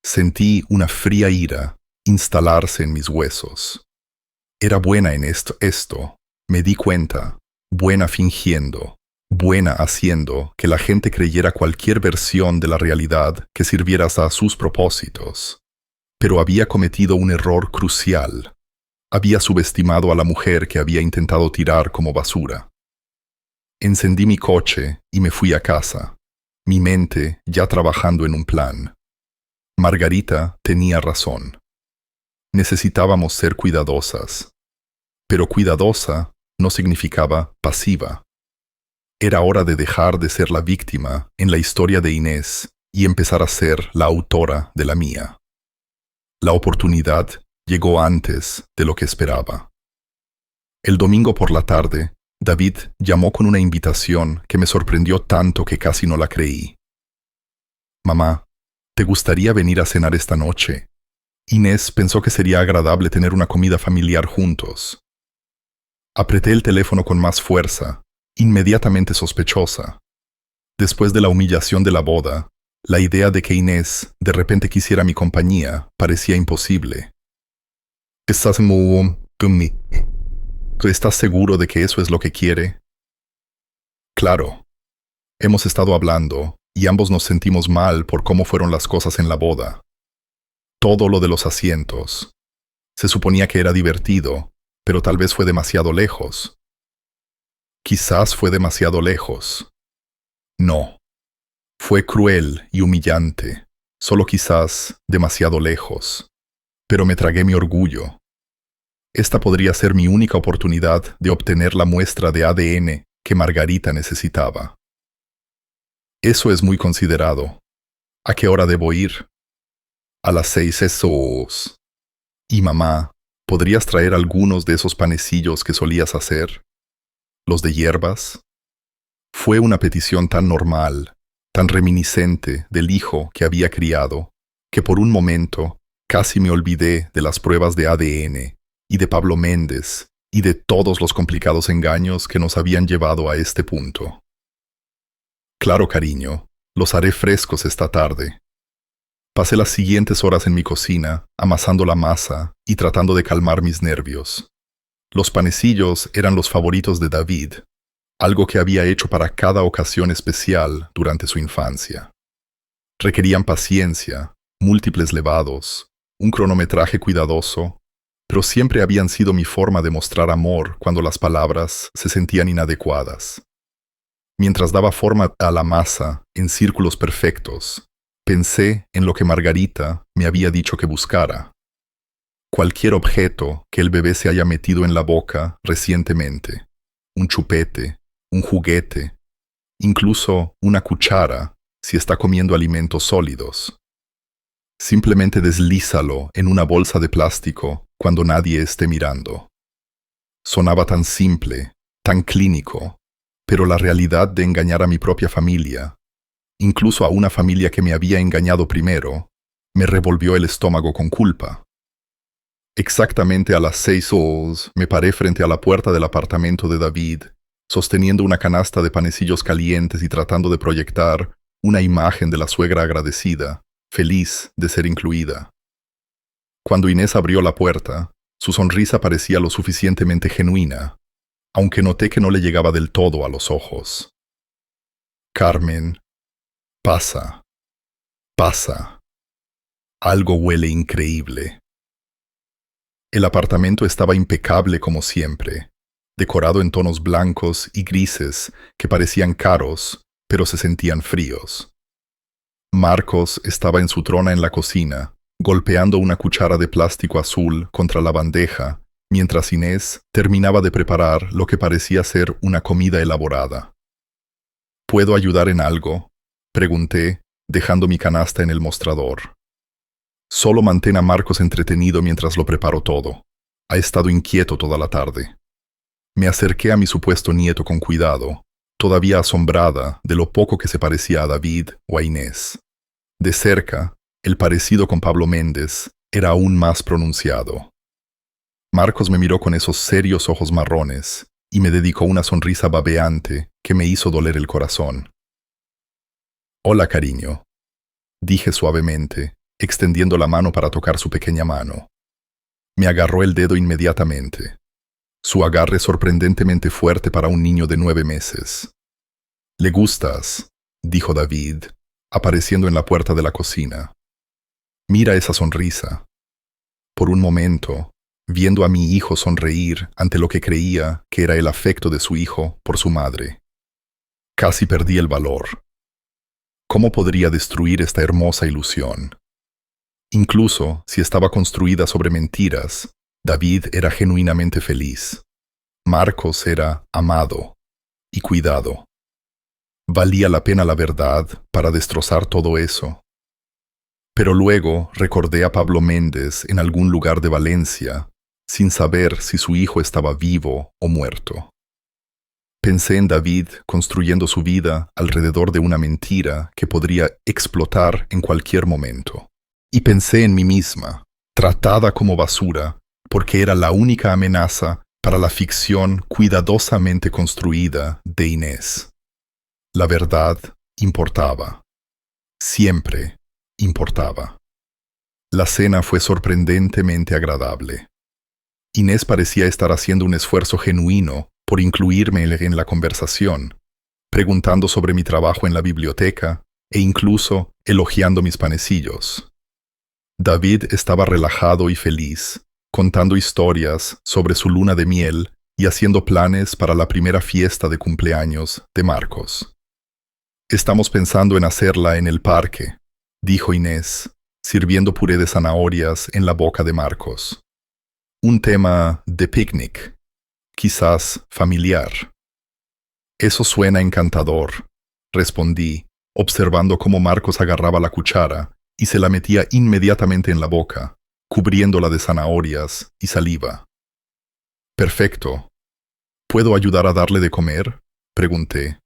sentí una fría ira instalarse en mis huesos. Era buena en esto, me di cuenta, buena fingiendo, buena haciendo que la gente creyera cualquier versión de la realidad que sirviera a sus propósitos. Pero había cometido un error crucial. Había subestimado a la mujer que había intentado tirar como basura. Encendí mi coche y me fui a casa, mi mente ya trabajando en un plan. Margarita tenía razón. Necesitábamos ser cuidadosas. Pero cuidadosa no significaba pasiva. Era hora de dejar de ser la víctima en la historia de Inés y empezar a ser la autora de la mía. La oportunidad llegó antes de lo que esperaba. El domingo por la tarde, David llamó con una invitación que me sorprendió tanto que casi no la creí. «Mamá, ¿te gustaría venir a cenar esta noche?» Inés pensó que sería agradable tener una comida familiar juntos. Apreté el teléfono con más fuerza, inmediatamente sospechosa. Después de la humillación de la boda, la idea de que Inés de repente quisiera mi compañía parecía imposible. ¿Estás seguro de que eso es lo que quiere? Claro. Hemos estado hablando y ambos nos sentimos mal por cómo fueron las cosas en la boda. Todo lo de los asientos. Se suponía que era divertido, pero tal vez fue demasiado lejos. Quizás fue demasiado lejos. No. Fue cruel y humillante, solo quizás demasiado lejos. Pero me tragué mi orgullo. Esta podría ser mi única oportunidad de obtener la muestra de ADN que Margarita necesitaba. Eso es muy considerado. ¿A qué hora debo ir? A las 6 esos. Y mamá, ¿podrías traer algunos de esos panecillos que solías hacer? ¿Los de hierbas? Fue una petición tan normal, tan reminiscente del hijo que había criado, que por un momento casi me olvidé de las pruebas de ADN y de Pablo Méndez y de todos los complicados engaños que nos habían llevado a este punto. Claro, cariño, los haré frescos esta tarde. Pasé las siguientes horas en mi cocina, amasando la masa y tratando de calmar mis nervios. Los panecillos eran los favoritos de David, algo que había hecho para cada ocasión especial durante su infancia. Requerían paciencia, múltiples levados, un cronometraje cuidadoso, pero siempre habían sido mi forma de mostrar amor cuando las palabras se sentían inadecuadas. Mientras daba forma a la masa en círculos perfectos, pensé en lo que Margarita me había dicho que buscara. Cualquier objeto que el bebé se haya metido en la boca recientemente, un chupete, un juguete, incluso una cuchara si está comiendo alimentos sólidos. Simplemente deslízalo en una bolsa de plástico cuando nadie esté mirando. Sonaba tan simple, tan clínico, Pero la realidad de engañar a mi propia familia, incluso a una familia que me había engañado primero, me revolvió el estómago con culpa. Exactamente a las 6 horas me paré frente a la puerta del apartamento de David, sosteniendo una canasta de panecillos calientes y tratando de proyectar una imagen de la suegra agradecida, feliz de ser incluida. Cuando Inés abrió la puerta, su sonrisa parecía lo suficientemente genuina, aunque noté que no le llegaba del todo a los ojos. Carmen, pasa, pasa. Algo huele increíble. El apartamento estaba impecable como siempre, decorado en tonos blancos y grises que parecían caros, pero se sentían fríos. Marcos estaba en su trona en la cocina, golpeando una cuchara de plástico azul contra la bandeja, mientras Inés terminaba de preparar lo que parecía ser una comida elaborada. ¿Puedo ayudar en algo?, pregunté, dejando mi canasta en el mostrador. Solo mantén a Marcos entretenido mientras lo preparo todo. Ha estado inquieto toda la tarde. Me acerqué a mi supuesto nieto con cuidado, todavía asombrada de lo poco que se parecía a David o a Inés. De cerca, el parecido con Pablo Méndez era aún más pronunciado. Marcos me miró con esos serios ojos marrones y me dedicó una sonrisa babeante que me hizo doler el corazón. «Hola, cariño», dije suavemente, extendiendo la mano para tocar su pequeña mano. Me agarró el dedo inmediatamente. Su agarre sorprendentemente fuerte para un niño de 9 meses. «Le gustas», dijo David, apareciendo en la puerta de la cocina. «Mira esa sonrisa». Por un momento, viendo a mi hijo sonreír ante lo que creía que era el afecto de su hijo por su madre, casi perdí el valor. ¿Cómo podría destruir esta hermosa ilusión? Incluso si estaba construida sobre mentiras, David era genuinamente feliz. Marcos era amado y cuidado. ¿Valía la pena la verdad para destrozar todo eso? Pero luego recordé a Pablo Méndez en algún lugar de Valencia, sin saber si su hijo estaba vivo o muerto. Pensé en David construyendo su vida alrededor de una mentira que podría explotar en cualquier momento. Y pensé en mí misma, tratada como basura, porque era la única amenaza para la ficción cuidadosamente construida de Inés. La verdad importaba. Siempre importaba. La cena fue sorprendentemente agradable. Inés parecía estar haciendo un esfuerzo genuino por incluirme en la conversación, preguntando sobre mi trabajo en la biblioteca e incluso elogiando mis panecillos. David estaba relajado y feliz, contando historias sobre su luna de miel y haciendo planes para la primera fiesta de cumpleaños de Marcos. «Estamos pensando en hacerla en el parque», dijo Inés, sirviendo puré de zanahorias en la boca de Marcos. «Un tema de picnic, quizás familiar». «Eso suena encantador», respondí, observando cómo Marcos agarraba la cuchara y se la metía inmediatamente en la boca, cubriéndola de zanahorias y saliva. «Perfecto. ¿Puedo ayudar a darle de comer?», pregunté.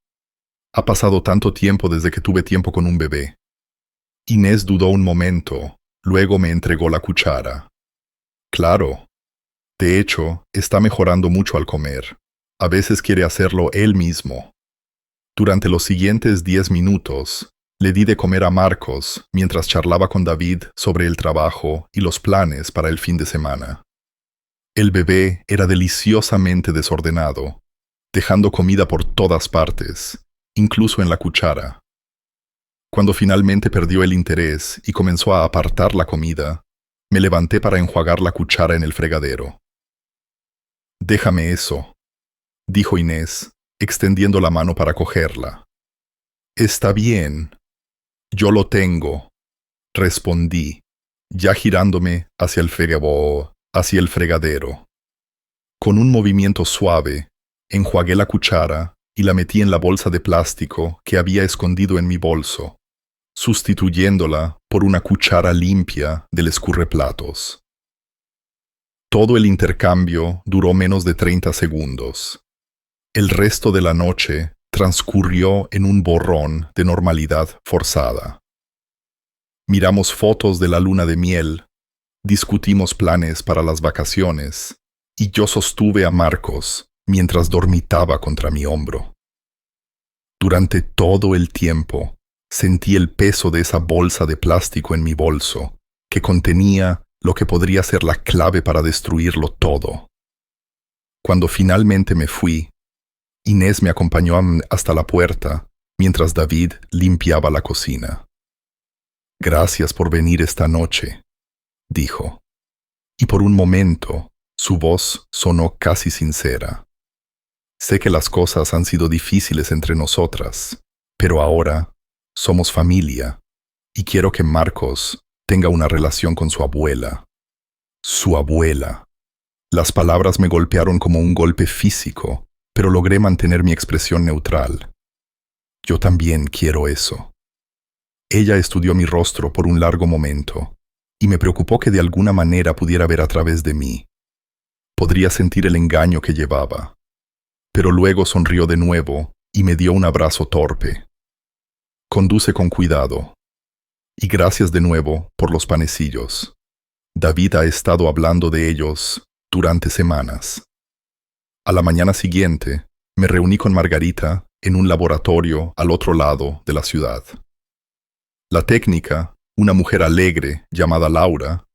«Ha pasado tanto tiempo desde que tuve tiempo con un bebé». Inés dudó un momento, luego me entregó la cuchara. «Claro. De hecho, está mejorando mucho al comer. A veces quiere hacerlo él mismo». Durante los siguientes 10 minutos, le di de comer a Marcos mientras charlaba con David sobre el trabajo y los planes para el fin de semana. El bebé era deliciosamente desordenado, dejando comida por todas partes, incluso en la cuchara. Cuando finalmente perdió el interés y comenzó a apartar la comida, me levanté para enjuagar la cuchara en el fregadero. «Déjame eso», dijo Inés, extendiendo la mano para cogerla. «Está bien. Yo lo tengo», respondí, ya girándome hacia el fregadero. Con un movimiento suave, enjuagué la cuchara y la metí en la bolsa de plástico que había escondido en mi bolso, sustituyéndola por una cuchara limpia del escurreplatos. Todo el intercambio duró menos de 30 segundos. El resto de la noche transcurrió en un borrón de normalidad forzada. Miramos fotos de la luna de miel, discutimos planes para las vacaciones, y yo sostuve a Marcos mientras dormitaba contra mi hombro. Durante todo el tiempo, sentí el peso de esa bolsa de plástico en mi bolso, que contenía lo que podría ser la clave para destruirlo todo. Cuando finalmente me fui, Inés me acompañó hasta la puerta, mientras David limpiaba la cocina. «Gracias por venir esta noche», dijo. Y por un momento, su voz sonó casi sincera. «Sé que las cosas han sido difíciles entre nosotras, pero ahora somos familia, y quiero que Marcos tenga una relación con su abuela». Su abuela. Las palabras me golpearon como un golpe físico, pero logré mantener mi expresión neutral. Yo también quiero eso. Ella estudió mi rostro por un largo momento, y me preocupó que de alguna manera pudiera ver a través de mí. Podría sentir el engaño que llevaba. Pero luego sonrió de nuevo y me dio un abrazo torpe. «Conduce con cuidado. Y gracias de nuevo por los panecillos. David ha estado hablando de ellos durante semanas». A la mañana siguiente, me reuní con Margarita en un laboratorio al otro lado de la ciudad. La técnica, una mujer alegre llamada Laura,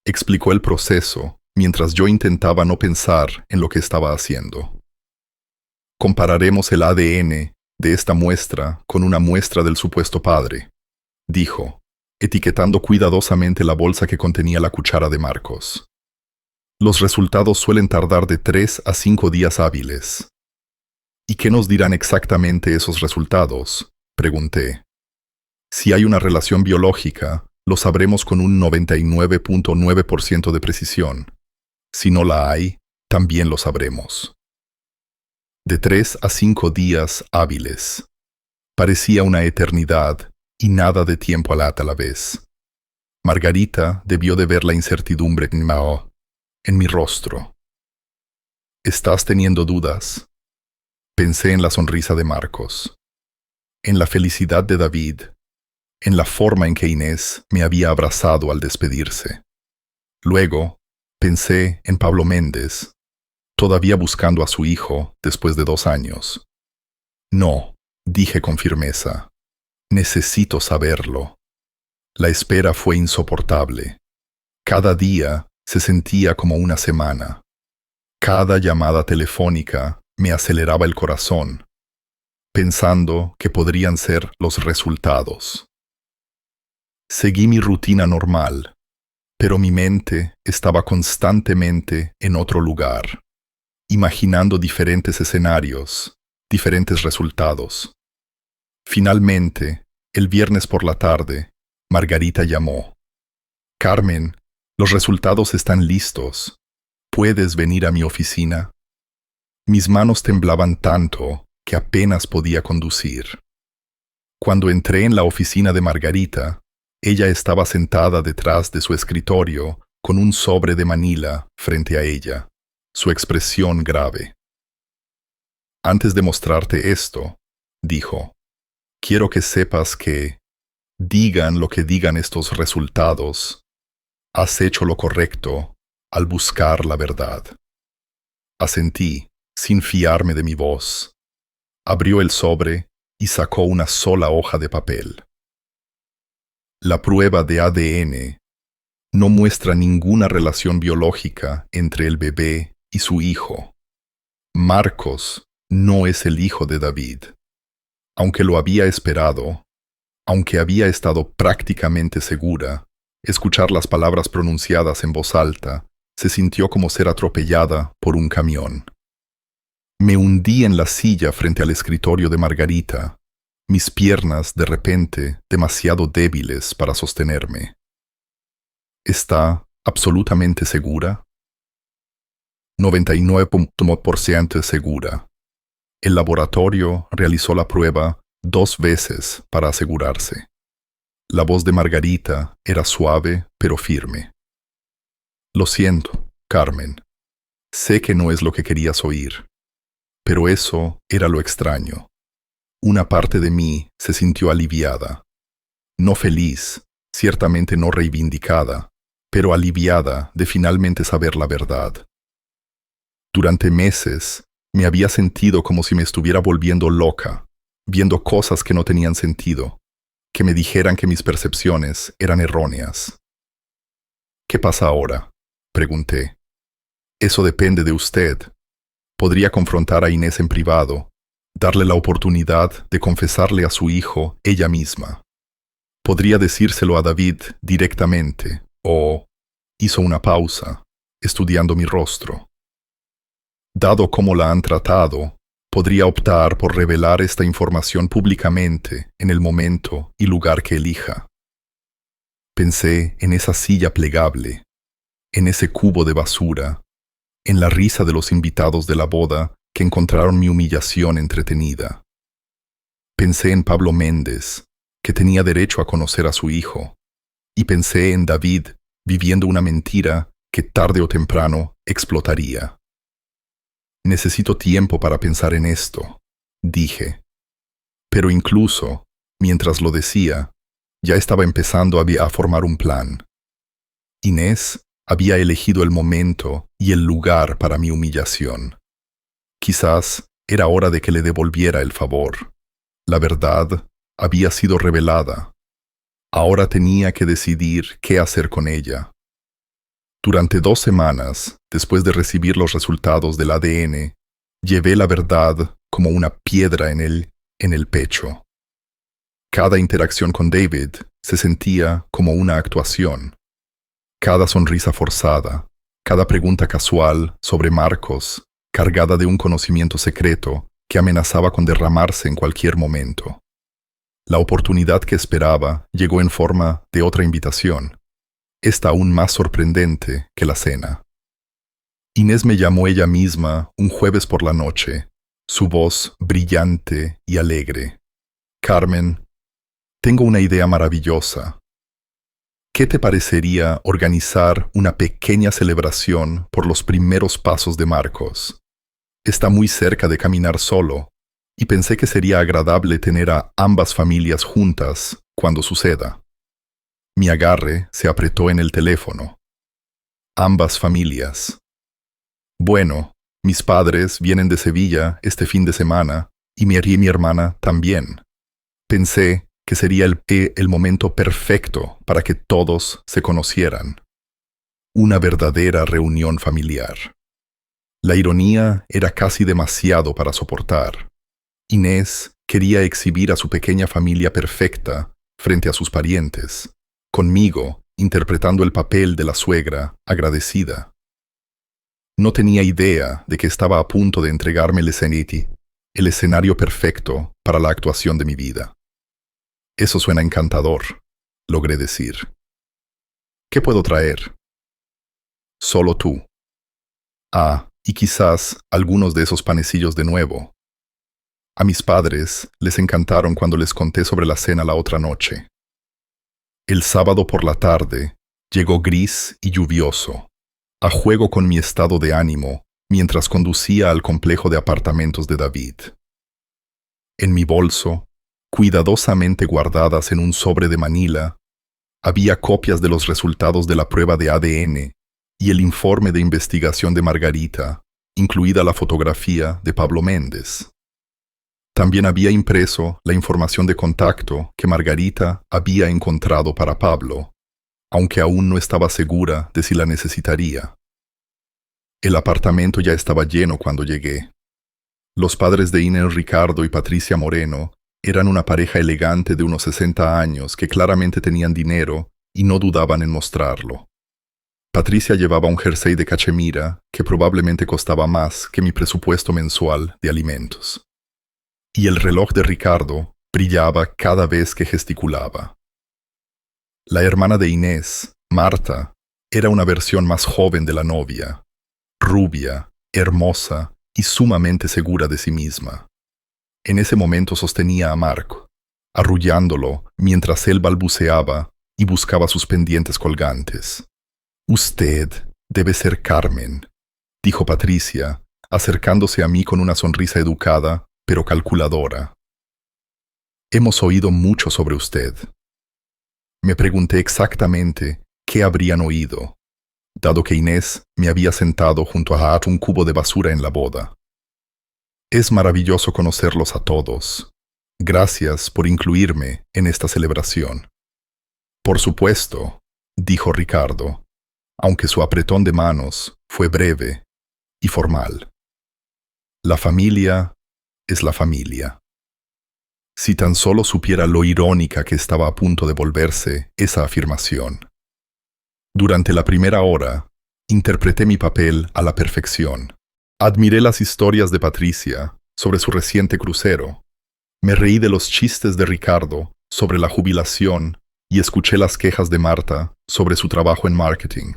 explicó el proceso mientras yo intentaba no pensar en lo que estaba haciendo. «Compararemos el ADN de esta muestra con una muestra del supuesto padre», dijo, etiquetando cuidadosamente la bolsa que contenía la cuchara de Marcos. «Los resultados suelen tardar de 3 a 5 días hábiles». «¿Y qué nos dirán exactamente esos resultados?», pregunté. «Si hay una relación biológica, lo sabremos con un 99.9% de precisión. Si no la hay, también lo sabremos». De 3 a 5 días hábiles. Parecía una eternidad y nada de tiempo a la vez. Margarita debió de ver la incertidumbre en mi rostro. «¿Estás teniendo dudas?». Pensé en la sonrisa de Marcos, en la felicidad de David, en la forma en que Inés me había abrazado al despedirse. Luego, pensé en Pablo Méndez, todavía buscando a su hijo después de 2 años. «No», dije con firmeza, «necesito saberlo». La espera fue insoportable. Cada día se sentía como una semana. Cada llamada telefónica me aceleraba el corazón, pensando que podrían ser los resultados. Seguí mi rutina normal, pero mi mente estaba constantemente en otro lugar, imaginando diferentes escenarios, diferentes resultados. Finalmente, el viernes por la tarde, Margarita llamó. «Carmen, los resultados están listos. ¿Puedes venir a mi oficina?». Mis manos temblaban tanto que apenas podía conducir. Cuando entré en la oficina de Margarita, ella estaba sentada detrás de su escritorio con un sobre de Manila frente a ella, su expresión grave. «Antes de mostrarte esto», dijo, «quiero que sepas que, digan lo que digan estos resultados, has hecho lo correcto al buscar la verdad». Asentí, sin fiarme de mi voz. Abrió el sobre y sacó una sola hoja de papel. «La prueba de ADN no muestra ninguna relación biológica entre el bebé y su hijo. Marcos no es el hijo de David. Aunque lo había esperado, aunque había estado prácticamente segura, escuchar las palabras pronunciadas en voz alta se sintió como ser atropellada por un camión. Me hundí en la silla frente al escritorio de Margarita, mis piernas de repente demasiado débiles para sostenerme. «¿Está absolutamente segura?». 99% segura. El laboratorio realizó la prueba 2 veces para asegurarse. La voz de Margarita era suave pero firme. «Lo siento, Carmen. Sé que no es lo que querías oír. Pero eso era lo extraño. Una parte de mí se sintió aliviada. No feliz, ciertamente no reivindicada, pero aliviada de finalmente saber la verdad. Durante meses me había sentido como si me estuviera volviendo loca, viendo cosas que no tenían sentido, que me dijeran que mis percepciones eran erróneas. ¿Qué pasa ahora?, pregunté. Eso depende de usted. Podría confrontar a Inés en privado, darle la oportunidad de confesarle a su hijo ella misma. Podría decírselo a David directamente, o hizo una pausa, estudiando mi rostro. Dado cómo la han tratado, podría optar por revelar esta información públicamente en el momento y lugar que elija. Pensé en esa silla plegable, en ese cubo de basura, en la risa de los invitados de la boda que encontraron mi humillación entretenida. Pensé en Pablo Méndez, que tenía derecho a conocer a su hijo, y pensé en David viviendo una mentira que tarde o temprano explotaría. Necesito tiempo para pensar en esto, dije. Pero incluso, mientras lo decía, ya estaba empezando a formar un plan. Inés había elegido el momento y el lugar para mi humillación. Quizás era hora de que le devolviera el favor. La verdad había sido revelada. Ahora tenía que decidir qué hacer con ella. Durante 2 semanas, después de recibir los resultados del ADN, llevé la verdad como una piedra en el pecho. Cada interacción con David se sentía como una actuación. Cada sonrisa forzada, cada pregunta casual sobre Marcos, cargada de un conocimiento secreto que amenazaba con derramarse en cualquier momento. La oportunidad que esperaba llegó en forma de otra invitación, esta aún más sorprendente que la cena. Inés me llamó ella misma un jueves por la noche, su voz brillante y alegre. Carmen, tengo una idea maravillosa. ¿Qué te parecería organizar una pequeña celebración por los primeros pasos de Marcos? Está muy cerca de caminar solo, y pensé que sería agradable tener a ambas familias juntas cuando suceda. Mi agarre se apretó en el teléfono. Ambas familias. Bueno, mis padres vienen de Sevilla este fin de semana y mi hermana también. Pensé que sería el momento perfecto para que todos se conocieran. Una verdadera reunión familiar. La ironía era casi demasiado para soportar. Inés quería exhibir a su pequeña familia perfecta frente a sus parientes, conmigo interpretando el papel de la suegra agradecida. No tenía idea de que estaba a punto de entregarme el escenario perfecto para la actuación de mi vida. Eso suena encantador, logré decir. ¿Qué puedo traer? Solo tú. Y quizás algunos de esos panecillos de nuevo. A mis padres les encantaron cuando les conté sobre la cena la otra noche. El sábado por la tarde llegó gris y lluvioso, a juego con mi estado de ánimo mientras conducía al complejo de apartamentos de David. En mi bolso, cuidadosamente guardadas en un sobre de Manila, había copias de los resultados de la prueba de ADN y el informe de investigación de Margarita, incluida la fotografía de Pablo Méndez. También había impreso la información de contacto que Margarita había encontrado para Pablo, aunque aún no estaba segura de si la necesitaría. El apartamento ya estaba lleno cuando llegué. Los padres de Inés Ricardo y Patricia Moreno eran una pareja elegante de unos 60 años que claramente tenían dinero y no dudaban en mostrarlo. Patricia llevaba un jersey de cachemira que probablemente costaba más que mi presupuesto mensual de alimentos. Y el reloj de Ricardo brillaba cada vez que gesticulaba. La hermana de Inés, Marta, era una versión más joven de la novia, rubia, hermosa y sumamente segura de sí misma. En ese momento sostenía a Marco, arrullándolo mientras él balbuceaba y buscaba sus pendientes colgantes. «Usted debe ser Carmen», dijo Patricia, acercándose a mí con una sonrisa educada, pero calculadora. Hemos oído mucho sobre usted. Me pregunté exactamente qué habrían oído, dado que Inés me había sentado junto a un cubo de basura en la boda. Es maravilloso conocerlos a todos. Gracias por incluirme en esta celebración. Por supuesto, dijo Ricardo, aunque su apretón de manos fue breve y formal. La familia es la familia. Si tan solo supiera lo irónica que estaba a punto de volverse esa afirmación. Durante la primera hora, interpreté mi papel a la perfección. Admiré las historias de Patricia sobre su reciente crucero. Me reí de los chistes de Ricardo sobre la jubilación y escuché las quejas de Marta sobre su trabajo en marketing.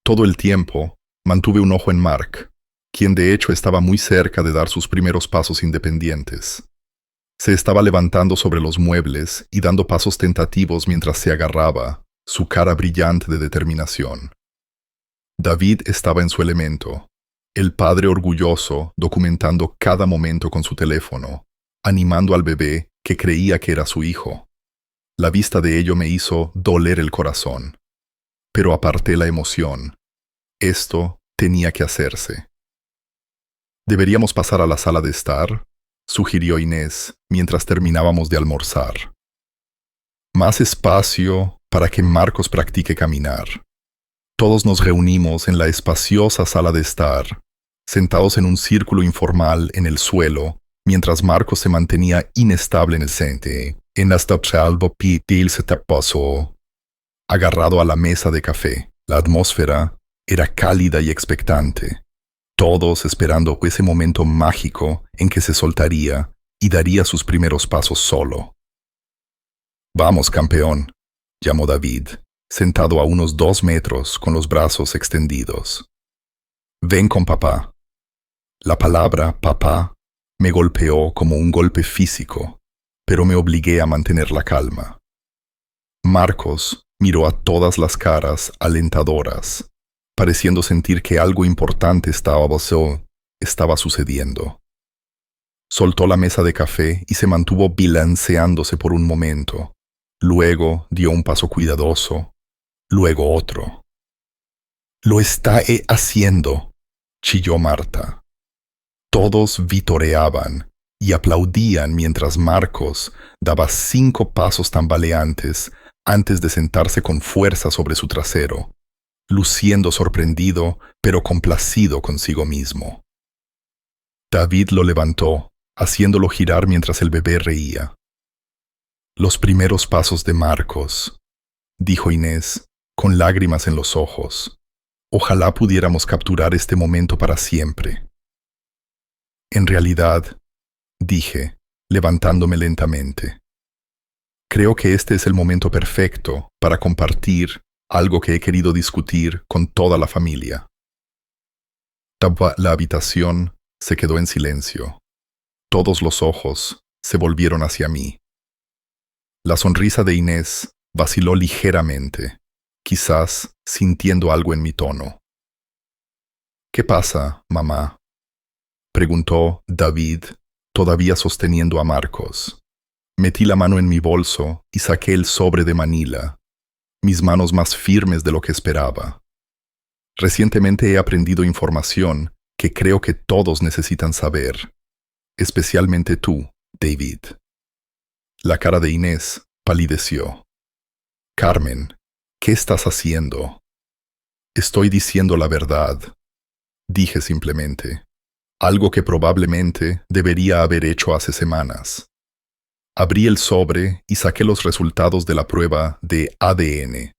Todo el tiempo mantuve un ojo en Mark, quien de hecho estaba muy cerca de dar sus primeros pasos independientes. Se estaba levantando sobre los muebles y dando pasos tentativos mientras se agarraba, su cara brillante de determinación. David estaba en su elemento, el padre orgulloso documentando cada momento con su teléfono, animando al bebé que creía que era su hijo. La vista de ello me hizo doler el corazón. Pero aparté la emoción. Esto tenía que hacerse. «¿Deberíamos pasar a la sala de estar?», sugirió Inés mientras terminábamos de almorzar. Más espacio para que Marcos practique caminar. Todos nos reunimos en la espaciosa sala de estar, sentados en un círculo informal en el suelo, mientras Marcos se mantenía inestable en el centro, en la agarrado a la mesa de café. La atmósfera era cálida y expectante. Todos esperando ese momento mágico en que se soltaría y daría sus primeros pasos solo. «Vamos, campeón», llamó David, sentado a unos 2 metros con los brazos extendidos. «Ven con papá». La palabra papá me golpeó como un golpe físico, pero me obligué a mantener la calma. Marcos miró a todas las caras alentadoras, pareciendo sentir que algo importante estaba sucediendo. Soltó la mesa de café y se mantuvo balanceándose por un momento. Luego dio un paso cuidadoso, luego otro. «Lo está haciendo», chilló Marta. Todos vitoreaban y aplaudían mientras Marcos daba 5 pasos tambaleantes antes de sentarse con fuerza sobre su trasero, luciendo sorprendido pero complacido consigo mismo. David lo levantó, haciéndolo girar mientras el bebé reía. «Los primeros pasos de Marcos», dijo Inés, con lágrimas en los ojos. «Ojalá pudiéramos capturar este momento para siempre». «En realidad», dije, levantándome lentamente, «creo que este es el momento perfecto para compartir algo que he querido discutir con toda la familia». La habitación se quedó en silencio. Todos los ojos se volvieron hacia mí. La sonrisa de Inés vaciló ligeramente, quizás sintiendo algo en mi tono. «¿Qué pasa, mamá?», preguntó David, todavía sosteniendo a Marcos. Metí la mano en mi bolso y saqué el sobre de Manila, mis manos más firmes de lo que esperaba. Recientemente he aprendido información que creo que todos necesitan saber, especialmente tú, David. La cara de Inés palideció. «Carmen, ¿qué estás haciendo?» «Estoy diciendo la verdad», dije simplemente, algo que probablemente debería haber hecho hace semanas. Abrí el sobre y saqué los resultados de la prueba de ADN,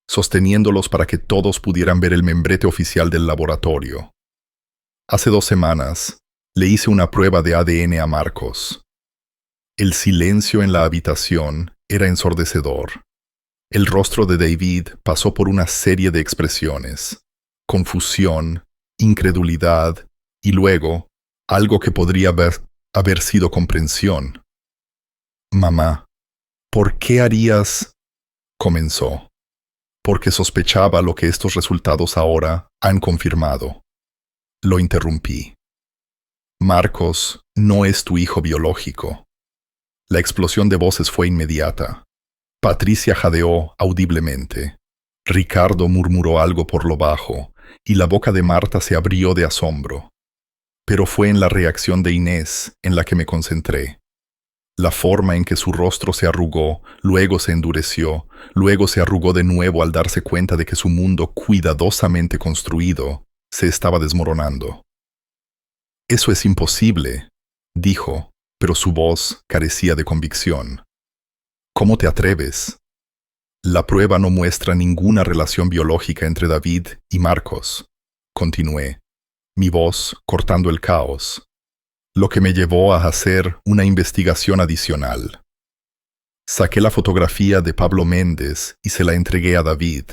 sosteniéndolos para que todos pudieran ver el membrete oficial del laboratorio. Hace 2 semanas, le hice una prueba de ADN a Marcos. El silencio en la habitación era ensordecedor. El rostro de David pasó por una serie de expresiones: confusión, incredulidad y luego algo que podría haber sido comprensión. «Mamá, ¿por qué harías?», comenzó. «Porque sospechaba lo que estos resultados ahora han confirmado». Lo interrumpí. Marcos no es tu hijo biológico. La explosión de voces fue inmediata. Patricia jadeó audiblemente. Ricardo murmuró algo por lo bajo, y la boca de Marta se abrió de asombro. Pero fue en la reacción de Inés en la que me concentré. La forma en que su rostro se arrugó, luego se endureció, luego se arrugó de nuevo al darse cuenta de que su mundo cuidadosamente construido se estaba desmoronando. «Eso es imposible», dijo, pero su voz carecía de convicción. «¿Cómo te atreves?» «La prueba no muestra ninguna relación biológica entre David y Marcos», continué, mi voz cortando el caos, lo que me llevó a hacer una investigación adicional. Saqué la fotografía de Pablo Méndez y se la entregué a David.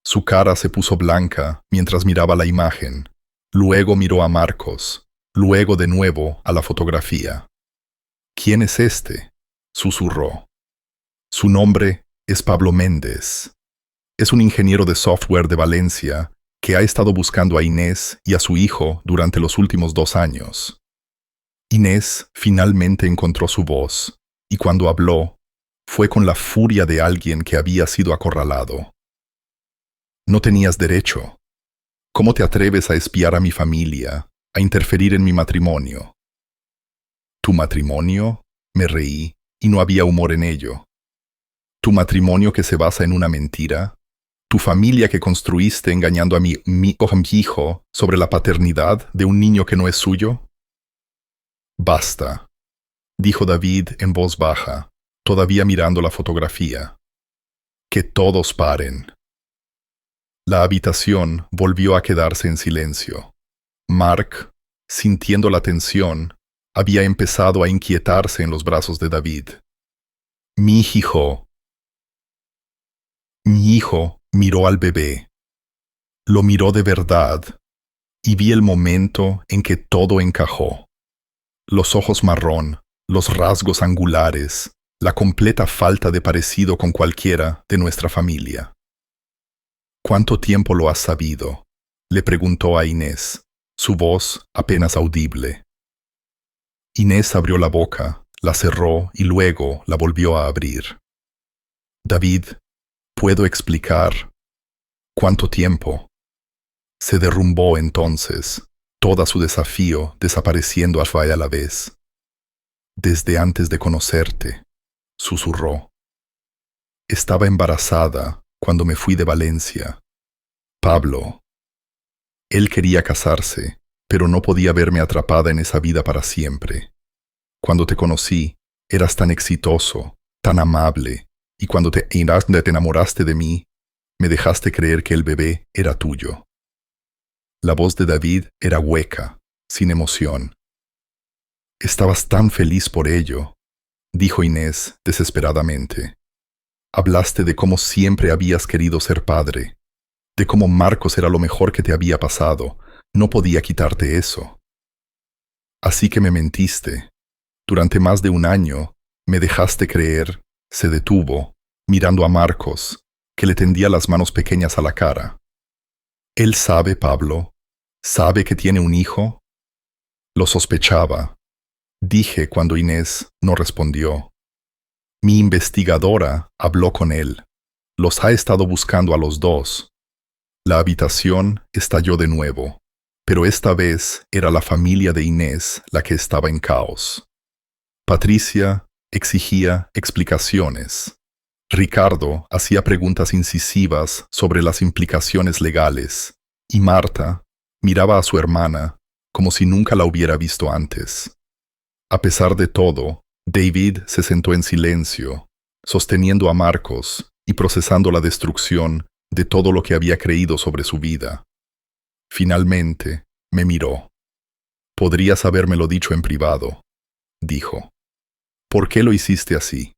Su cara se puso blanca mientras miraba la imagen. Luego miró a Marcos, luego de nuevo a la fotografía. «¿Quién es este?», susurró. «Su nombre es Pablo Méndez. Es un ingeniero de software de Valencia que ha estado buscando a Inés y a su hijo durante los últimos 2 años». Inés finalmente encontró su voz, y cuando habló, fue con la furia de alguien que había sido acorralado. «No tenías derecho. ¿Cómo te atreves a espiar a mi familia, a interferir en mi matrimonio?» «¿Tu matrimonio?», me reí, y no había humor en ello. «¿Tu matrimonio que se basa en una mentira? ¿Tu familia que construiste engañando a mi hijo sobre la paternidad de un niño que no es suyo?» «Basta», dijo David en voz baja, todavía mirando la fotografía. «Que todos paren». La habitación volvió a quedarse en silencio. Mark, sintiendo la tensión, había empezado a inquietarse en los brazos de David. Mi hijo miró al bebé. Lo miró de verdad, y vi el momento en que todo encajó. Los ojos marrón, los rasgos angulares, la completa falta de parecido con cualquiera de nuestra familia. «¿Cuánto tiempo lo has sabido?», le preguntó a Inés, su voz apenas audible. Inés abrió la boca, la cerró y luego la volvió a abrir. «David, ¿puedo explicar cuánto tiempo?» Se derrumbó entonces, todo su desafío desapareciendo a la vez. «Desde antes de conocerte», susurró. «Estaba embarazada cuando me fui de Valencia. Pablo. Él quería casarse, pero no podía verme atrapada en esa vida para siempre. Cuando te conocí, eras tan exitoso, tan amable, y cuando te enamoraste de mí, me dejaste creer que el bebé era tuyo». La voz de David era hueca, sin emoción. «Estabas tan feliz por ello», dijo Inés desesperadamente. «Hablaste de cómo siempre habías querido ser padre, de cómo Marcos era lo mejor que te había pasado. No podía quitarte eso. Así que me mentiste. Durante más de 1 año me dejaste creer», se detuvo, mirando a Marcos, que le tendía las manos pequeñas a la cara. «Él sabe, Pablo. ¿Sabe que tiene un hijo?» «Lo sospechaba», dije cuando Inés no respondió. «Mi investigadora habló con él. Los ha estado buscando a los dos». La habitación estalló de nuevo, pero esta vez era la familia de Inés la que estaba en caos. Patricia exigía explicaciones. Ricardo hacía preguntas incisivas sobre las implicaciones legales, y Marta miraba a su hermana como si nunca la hubiera visto antes. A pesar de todo, David se sentó en silencio, sosteniendo a Marcos y procesando la destrucción de todo lo que había creído sobre su vida. Finalmente, me miró. «Podrías habérmelo dicho en privado», dijo. «¿Por qué lo hiciste así?»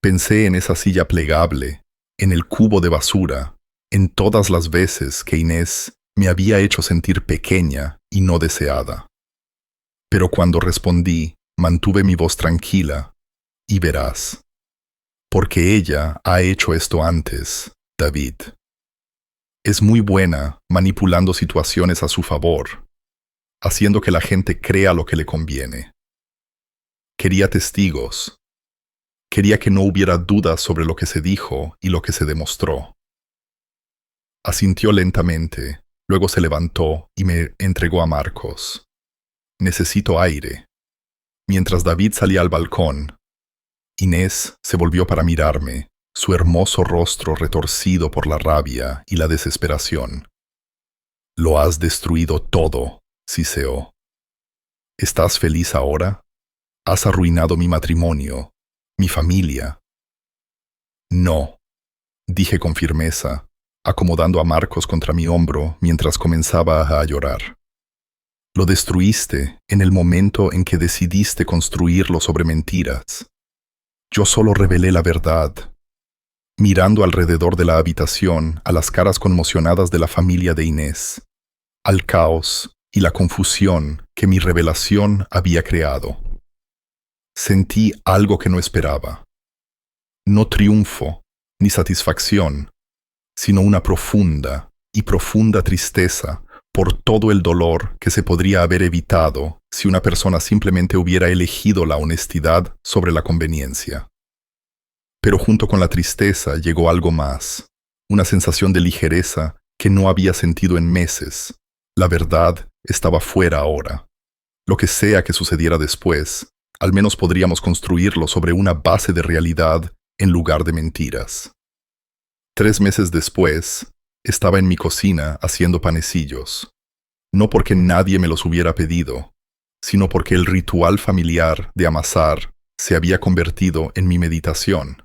Pensé en esa silla plegable, en el cubo de basura, en todas las veces que Inés me había hecho sentir pequeña y no deseada. Pero cuando respondí, mantuve mi voz tranquila, y verás. Porque ella ha hecho esto antes, David. Es muy buena manipulando situaciones a su favor. haciendo que la gente crea lo que le conviene. Quería testigos. Quería que no hubiera dudas sobre lo que se dijo y lo que se demostró. Asintió lentamente, luego se levantó y me entregó a Marcos. Necesito aire. Mientras David salía al balcón, Inés se volvió para mirarme, su hermoso rostro retorcido por la rabia y la desesperación. Lo has destruido todo, siseó. ¿Estás feliz ahora? Has arruinado mi matrimonio, mi familia. No, dije con firmeza, acomodando a Marcos contra mi hombro mientras comenzaba a llorar. Lo destruiste en el momento en que decidiste construirlo sobre mentiras. Yo solo revelé la verdad. Mirando alrededor de la habitación a las caras conmocionadas de la familia de Inés, al caos y la confusión que mi revelación había creado. Sentí algo que no esperaba. No triunfo ni satisfacción, sino una profunda tristeza por todo el dolor que se podría haber evitado si una persona simplemente hubiera elegido la honestidad sobre la conveniencia. Pero junto con la tristeza llegó algo más, una sensación de ligereza que no había sentido en meses. La verdad estaba fuera ahora. Lo que sea que sucediera después, al menos podríamos construirlo sobre una base de realidad en lugar de mentiras. 3 meses después, estaba en mi cocina haciendo panecillos. No porque nadie me los hubiera pedido, sino porque el ritual familiar de amasar se había convertido en mi meditación.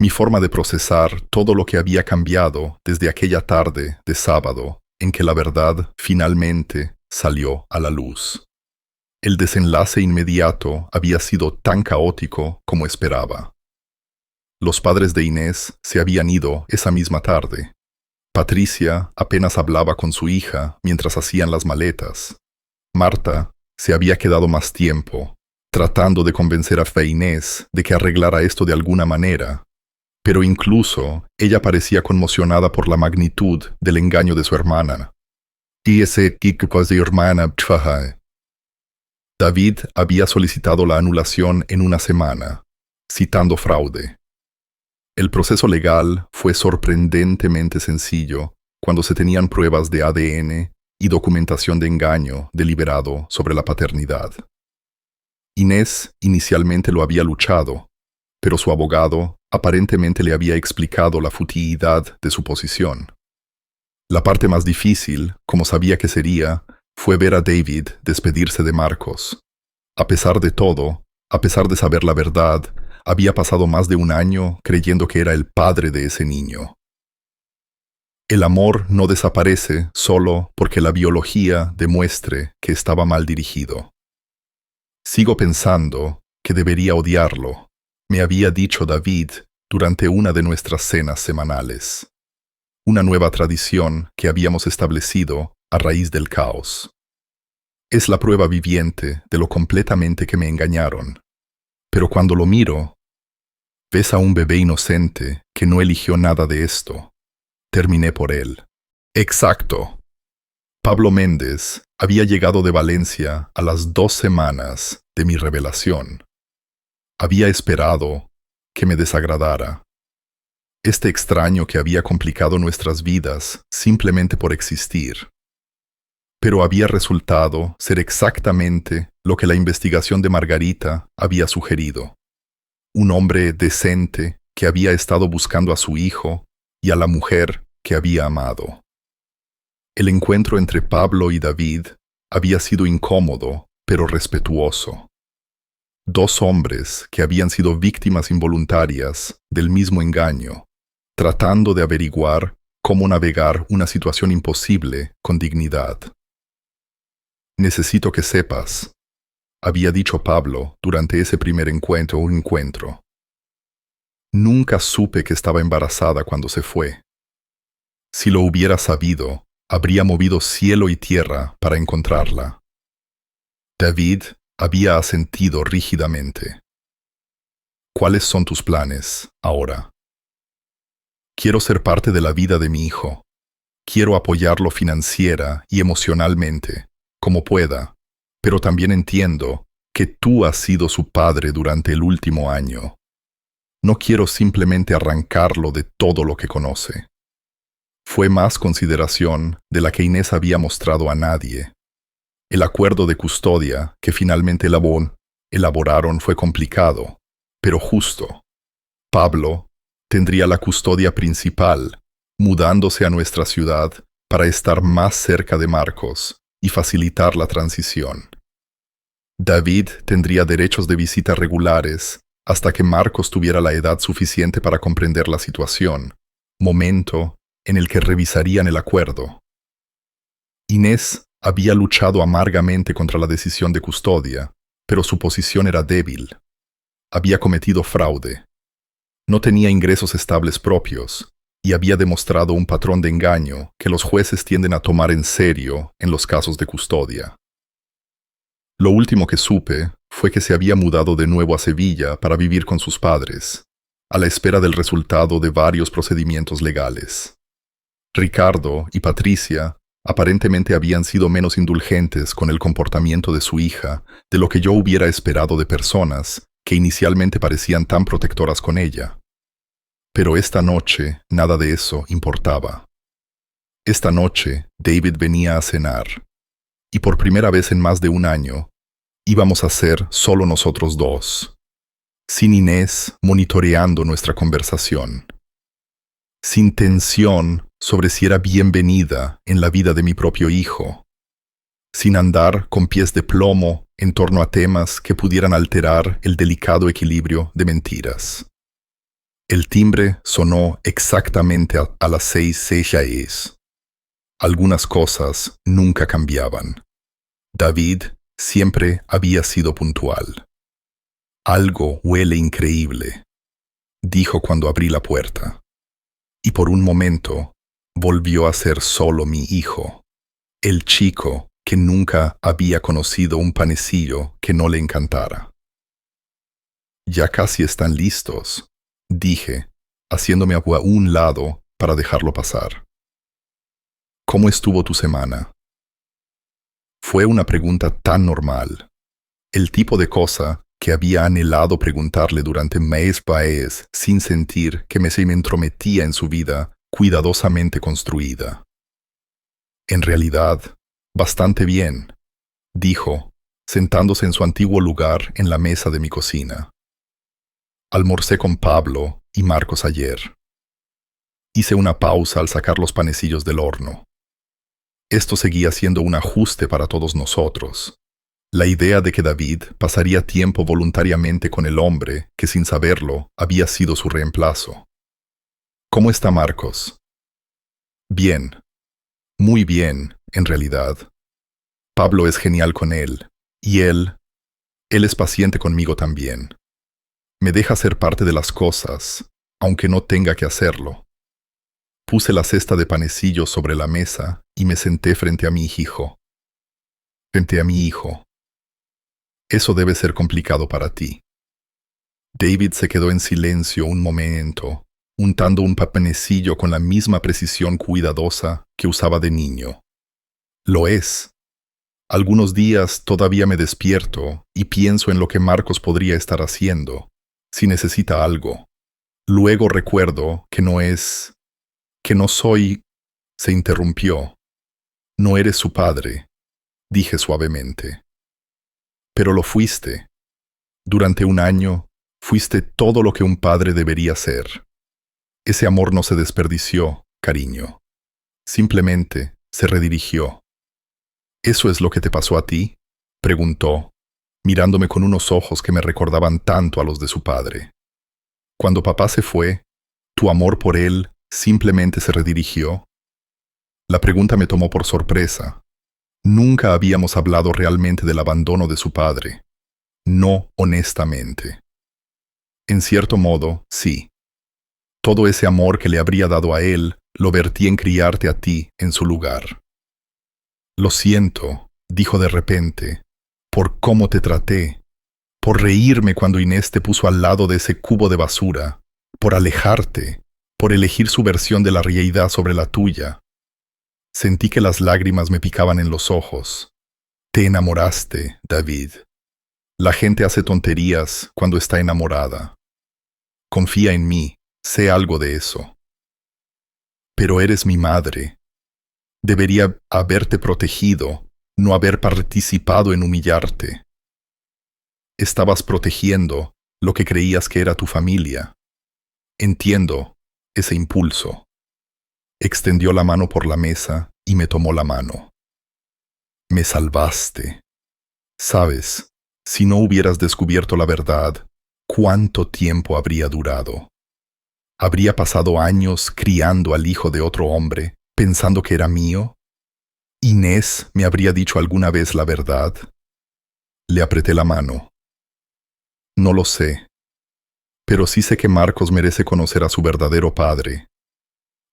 Mi forma de procesar todo lo que había cambiado desde aquella tarde de sábado en que la verdad finalmente salió a la luz. El desenlace inmediato había sido tan caótico como esperaba. Los padres de Inés se habían ido esa misma tarde. Patricia apenas hablaba con su hija mientras hacían las maletas. Marta se había quedado más tiempo, tratando de convencer a Fe Inés de que arreglara esto de alguna manera, pero incluso ella parecía conmocionada por la magnitud del engaño de su hermana. David había solicitado la anulación en una semana, citando fraude. El proceso legal fue sorprendentemente sencillo cuando se tenían pruebas de ADN y documentación de engaño deliberado sobre la paternidad. Inés inicialmente lo había luchado, pero su abogado aparentemente le había explicado la futilidad de su posición. La parte más difícil, como sabía que sería, fue ver a David despedirse de Marcos. A pesar de todo, a pesar de saber la verdad, había pasado más de 1 año creyendo que era el padre de ese niño. El amor no desaparece solo porque la biología demuestre que estaba mal dirigido. Sigo pensando que debería odiarlo, me había dicho David durante una de nuestras cenas semanales. Una nueva tradición que habíamos establecido a raíz del caos. Es la prueba viviente de lo completamente que me engañaron. Pero cuando lo miro, ves a un bebé inocente que no eligió nada de esto. Terminé por él. Exacto. Pablo Méndez había llegado de Valencia a las 2 semanas de mi revelación. Había esperado que me desagradara. Este extraño que había complicado nuestras vidas simplemente por existir. Pero había resultado ser exactamente lo que la investigación de Margarita había sugerido. Un hombre decente que había estado buscando a su hijo y a la mujer que había amado. El encuentro entre Pablo y David había sido incómodo, pero respetuoso. 2 hombres que habían sido víctimas involuntarias del mismo engaño, tratando de averiguar cómo navegar una situación imposible con dignidad. Necesito que sepas, había dicho Pablo durante ese primer encuentro. Nunca supe que estaba embarazada cuando se fue. Si lo hubiera sabido, habría movido cielo y tierra para encontrarla. David había asentido rígidamente. ¿Cuáles son tus planes ahora? Quiero ser parte de la vida de mi hijo. Quiero apoyarlo financiera y emocionalmente, como pueda, pero también entiendo que tú has sido su padre durante el último año. No quiero simplemente arrancarlo de todo lo que conoce. Fue más consideración de la que Inés había mostrado a nadie. El acuerdo de custodia que finalmente elaboraron fue complicado, pero justo. Pablo tendría la custodia principal, mudándose a nuestra ciudad para estar más cerca de Marcos y facilitar la transición. David tendría derechos de visita regulares hasta que Marcos tuviera la edad suficiente para comprender la situación, momento en el que revisarían el acuerdo. Inés había luchado amargamente contra la decisión de custodia, pero su posición era débil. Había cometido fraude. No tenía ingresos estables propios y había demostrado un patrón de engaño que los jueces tienden a tomar en serio en los casos de custodia. Lo último que supe fue que se había mudado de nuevo a Sevilla para vivir con sus padres, a la espera del resultado de varios procedimientos legales. Ricardo y Patricia aparentemente habían sido menos indulgentes con el comportamiento de su hija de lo que yo hubiera esperado de personas que inicialmente parecían tan protectoras con ella. Pero esta noche nada de eso importaba. Esta noche David venía a cenar, y por primera vez en más de un año íbamos a ser solo nosotros dos, sin Inés monitoreando nuestra conversación, sin tensión sobre si era bienvenida en la vida de mi propio hijo, sin andar con pies de plomo en torno a temas que pudieran alterar el delicado equilibrio de mentiras. El timbre sonó exactamente a las 6:06. Algunas cosas nunca cambiaban. David siempre había sido puntual. Algo huele increíble, dijo cuando abrí la puerta. Y por un momento volvió a ser solo mi hijo, el chico que nunca había conocido un panecillo que no le encantara. Ya casi están listos, dije, haciéndome a un lado para dejarlo pasar. ¿Cómo estuvo tu semana? Fue una pregunta tan normal, el tipo de cosa que había anhelado preguntarle durante meses sin sentir que me entrometía en su vida cuidadosamente construida. En realidad, bastante bien, dijo, sentándose en su antiguo lugar en la mesa de mi cocina. Almorcé con Pablo y Marcos ayer. Hice una pausa al sacar los panecillos del horno. Esto seguía siendo un ajuste para todos nosotros. La idea de que David pasaría tiempo voluntariamente con el hombre que sin saberlo había sido su reemplazo. ¿Cómo está Marcos? Bien. Muy bien, en realidad. Pablo es genial con él, y él es paciente conmigo también. Me deja ser parte de las cosas, aunque no tenga que hacerlo. Puse la cesta de panecillos sobre la mesa y me senté frente a mi hijo. Eso debe ser complicado para ti. David se quedó en silencio un momento, untando un panecillo con la misma precisión cuidadosa que usaba de niño. Lo es. Algunos días todavía me despierto y pienso en lo que Marcos podría estar haciendo, si necesita algo. Luego recuerdo que no soy... Se interrumpió. No eres su padre, dije suavemente. Pero lo fuiste. Durante un año, fuiste todo lo que un padre debería ser. Ese amor no se desperdició, cariño. Simplemente se redirigió. ¿Eso es lo que te pasó a ti?, preguntó, mirándome con unos ojos que me recordaban tanto a los de su padre. Cuando papá se fue, ¿tu amor por él simplemente se redirigió? La pregunta me tomó por sorpresa. Nunca habíamos hablado realmente del abandono de su padre. No honestamente. En cierto modo, sí. Todo ese amor que le habría dado a él, lo vertí en criarte a ti en su lugar. Lo siento, dijo de repente, por cómo te traté, por reírme cuando Inés te puso al lado de ese cubo de basura, por alejarte, por elegir su versión de la realidad sobre la tuya. Sentí que las lágrimas me picaban en los ojos. Te enamoraste, David. La gente hace tonterías cuando está enamorada. Confía en mí, sé algo de eso. Pero eres mi madre. Debería haberte protegido, no haber participado en humillarte. Estabas protegiendo lo que creías que era tu familia. Entiendo ese impulso. Extendió la mano por la mesa y me tomó la mano. Me salvaste. Sabes, si no hubieras descubierto la verdad, ¿cuánto tiempo habría durado? ¿Habría pasado años criando al hijo de otro hombre, pensando que era mío? ¿Inés me habría dicho alguna vez la verdad? Le apreté la mano. No lo sé, pero sí sé que Marcos merece conocer a su verdadero padre.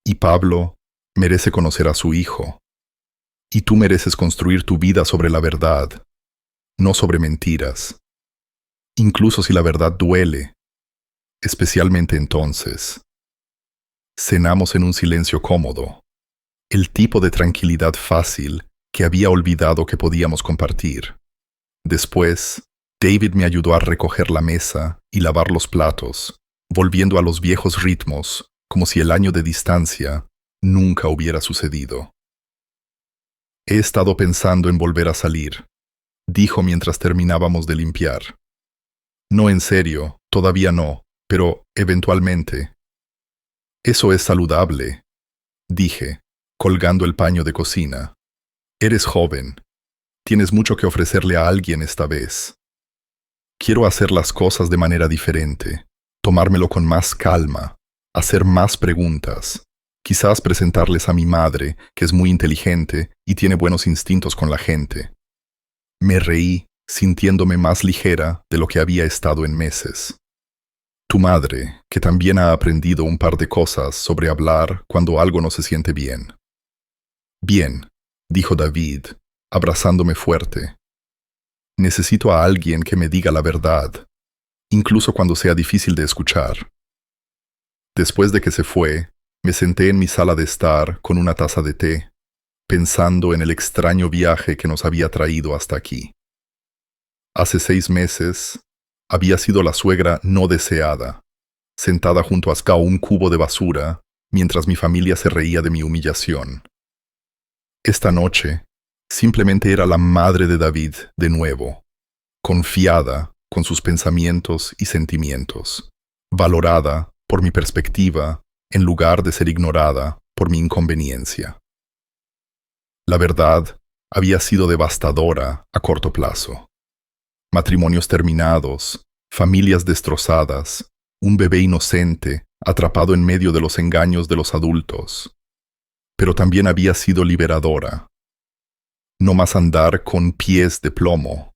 Y Pablo merece conocer a su hijo. Y tú mereces construir tu vida sobre la verdad, no sobre mentiras. Incluso si la verdad duele, especialmente entonces. Cenamos en un silencio cómodo, el tipo de tranquilidad fácil que había olvidado que podíamos compartir. Después, David me ayudó a recoger la mesa y lavar los platos, volviendo a los viejos ritmos, como si el año de distancia nunca hubiera sucedido. He estado pensando en volver a salir, dijo mientras terminábamos de limpiar. No en serio, todavía no, pero eventualmente. Eso es saludable, dije, colgando el paño de cocina. Eres joven. Tienes mucho que ofrecerle a alguien esta vez. Quiero hacer las cosas de manera diferente, tomármelo con más calma, hacer más preguntas, quizás presentarles a mi madre, que es muy inteligente y tiene buenos instintos con la gente. Me reí, sintiéndome más ligera de lo que había estado en meses. Tu madre, que también ha aprendido un par de cosas sobre hablar cuando algo no se siente bien. Bien, dijo David, abrazándome fuerte. Necesito a alguien que me diga la verdad, incluso cuando sea difícil de escuchar. Después de que se fue, me senté en mi sala de estar con una taza de té, pensando en el extraño viaje que nos había traído hasta aquí. Hace 6 meses, había sido la suegra no deseada, sentada junto a un cubo de basura, mientras mi familia se reía de mi humillación. Esta noche, simplemente era la madre de David de nuevo, confiada con sus pensamientos y sentimientos, valorada por mi perspectiva en lugar de ser ignorada por mi inconveniencia. La verdad había sido devastadora a corto plazo. Matrimonios terminados, familias destrozadas, un bebé inocente atrapado en medio de los engaños de los adultos. Pero también había sido liberadora. No más andar con pies de plomo,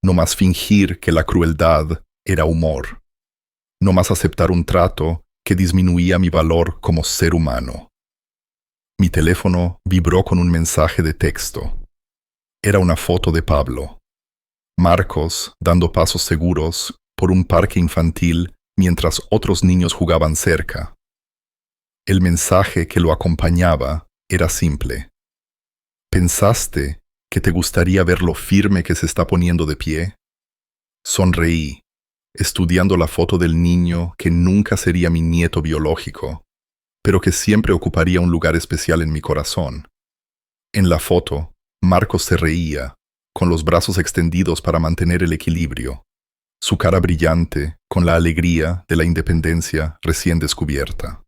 no más fingir que la crueldad era humor, no más aceptar un trato que disminuía mi valor como ser humano. Mi teléfono vibró con un mensaje de texto. Era una foto de Pablo. Marcos dando pasos seguros por un parque infantil mientras otros niños jugaban cerca. El mensaje que lo acompañaba era simple. ¿Pensaste que te gustaría ver lo firme que se está poniendo de pie? Sonreí, estudiando la foto del niño que nunca sería mi nieto biológico, pero que siempre ocuparía un lugar especial en mi corazón. En la foto, Marcos se reía, con los brazos extendidos para mantener el equilibrio, su cara brillante con la alegría de la independencia recién descubierta.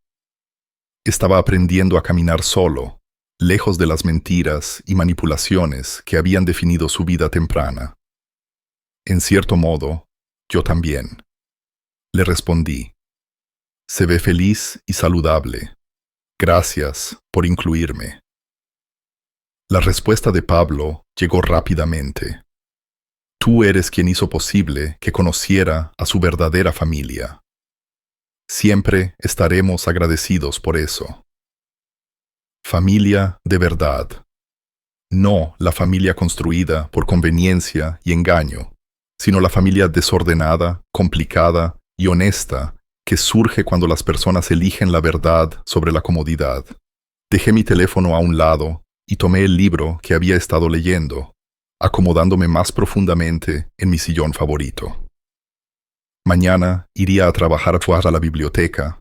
Estaba aprendiendo a caminar solo, lejos de las mentiras y manipulaciones que habían definido su vida temprana. En cierto modo, yo también. Le respondí. Se ve feliz y saludable. Gracias por incluirme. La respuesta de Pablo llegó rápidamente. Tú eres quien hizo posible que conociera a su verdadera familia. Siempre estaremos agradecidos por eso. Familia de verdad. No la familia construida por conveniencia y engaño, sino la familia desordenada, complicada y honesta que surge cuando las personas eligen la verdad sobre la comodidad. Dejé mi teléfono a un lado y tomé el libro que había estado leyendo. acomodándome más profundamente en mi sillón favorito. Mañana iría a trabajar fuera a la biblioteca.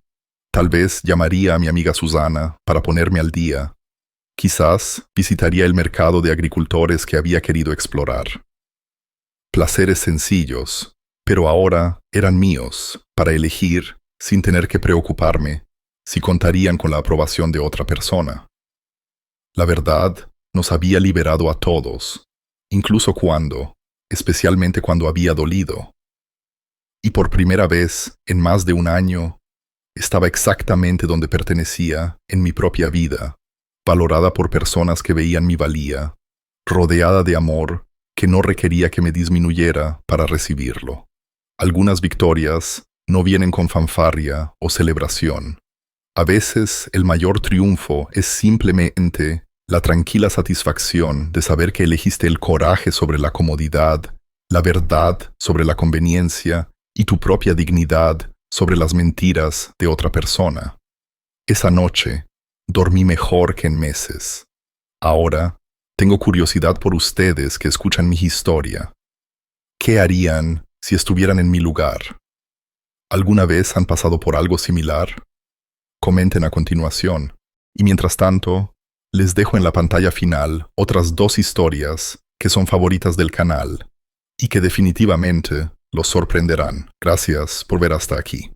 Tal vez llamaría a mi amiga Susana para ponerme al día. Quizás visitaría el mercado de agricultores que había querido explorar. Placeres sencillos, pero ahora eran míos, para elegir sin tener que preocuparme si contarían con la aprobación de otra persona. La verdad nos había liberado a todos, incluso especialmente cuando había dolido. Y por primera vez en más de un año, estaba exactamente donde pertenecía en mi propia vida, valorada por personas que veían mi valía, rodeada de amor que no requería que me disminuyera para recibirlo. Algunas victorias no vienen con fanfarria o celebración. A veces el mayor triunfo es simplemente la tranquila satisfacción de saber que elegiste el coraje sobre la comodidad, la verdad sobre la conveniencia y tu propia dignidad sobre las mentiras de otra persona. Esa noche dormí mejor que en meses. Ahora tengo curiosidad por ustedes que escuchan mi historia. ¿Qué harían si estuvieran en mi lugar? ¿Alguna vez han pasado por algo similar? Comenten a continuación. Y mientras tanto, les dejo en la pantalla final otras 2 historias que son favoritas del canal y que definitivamente los sorprenderán. Gracias por ver hasta aquí.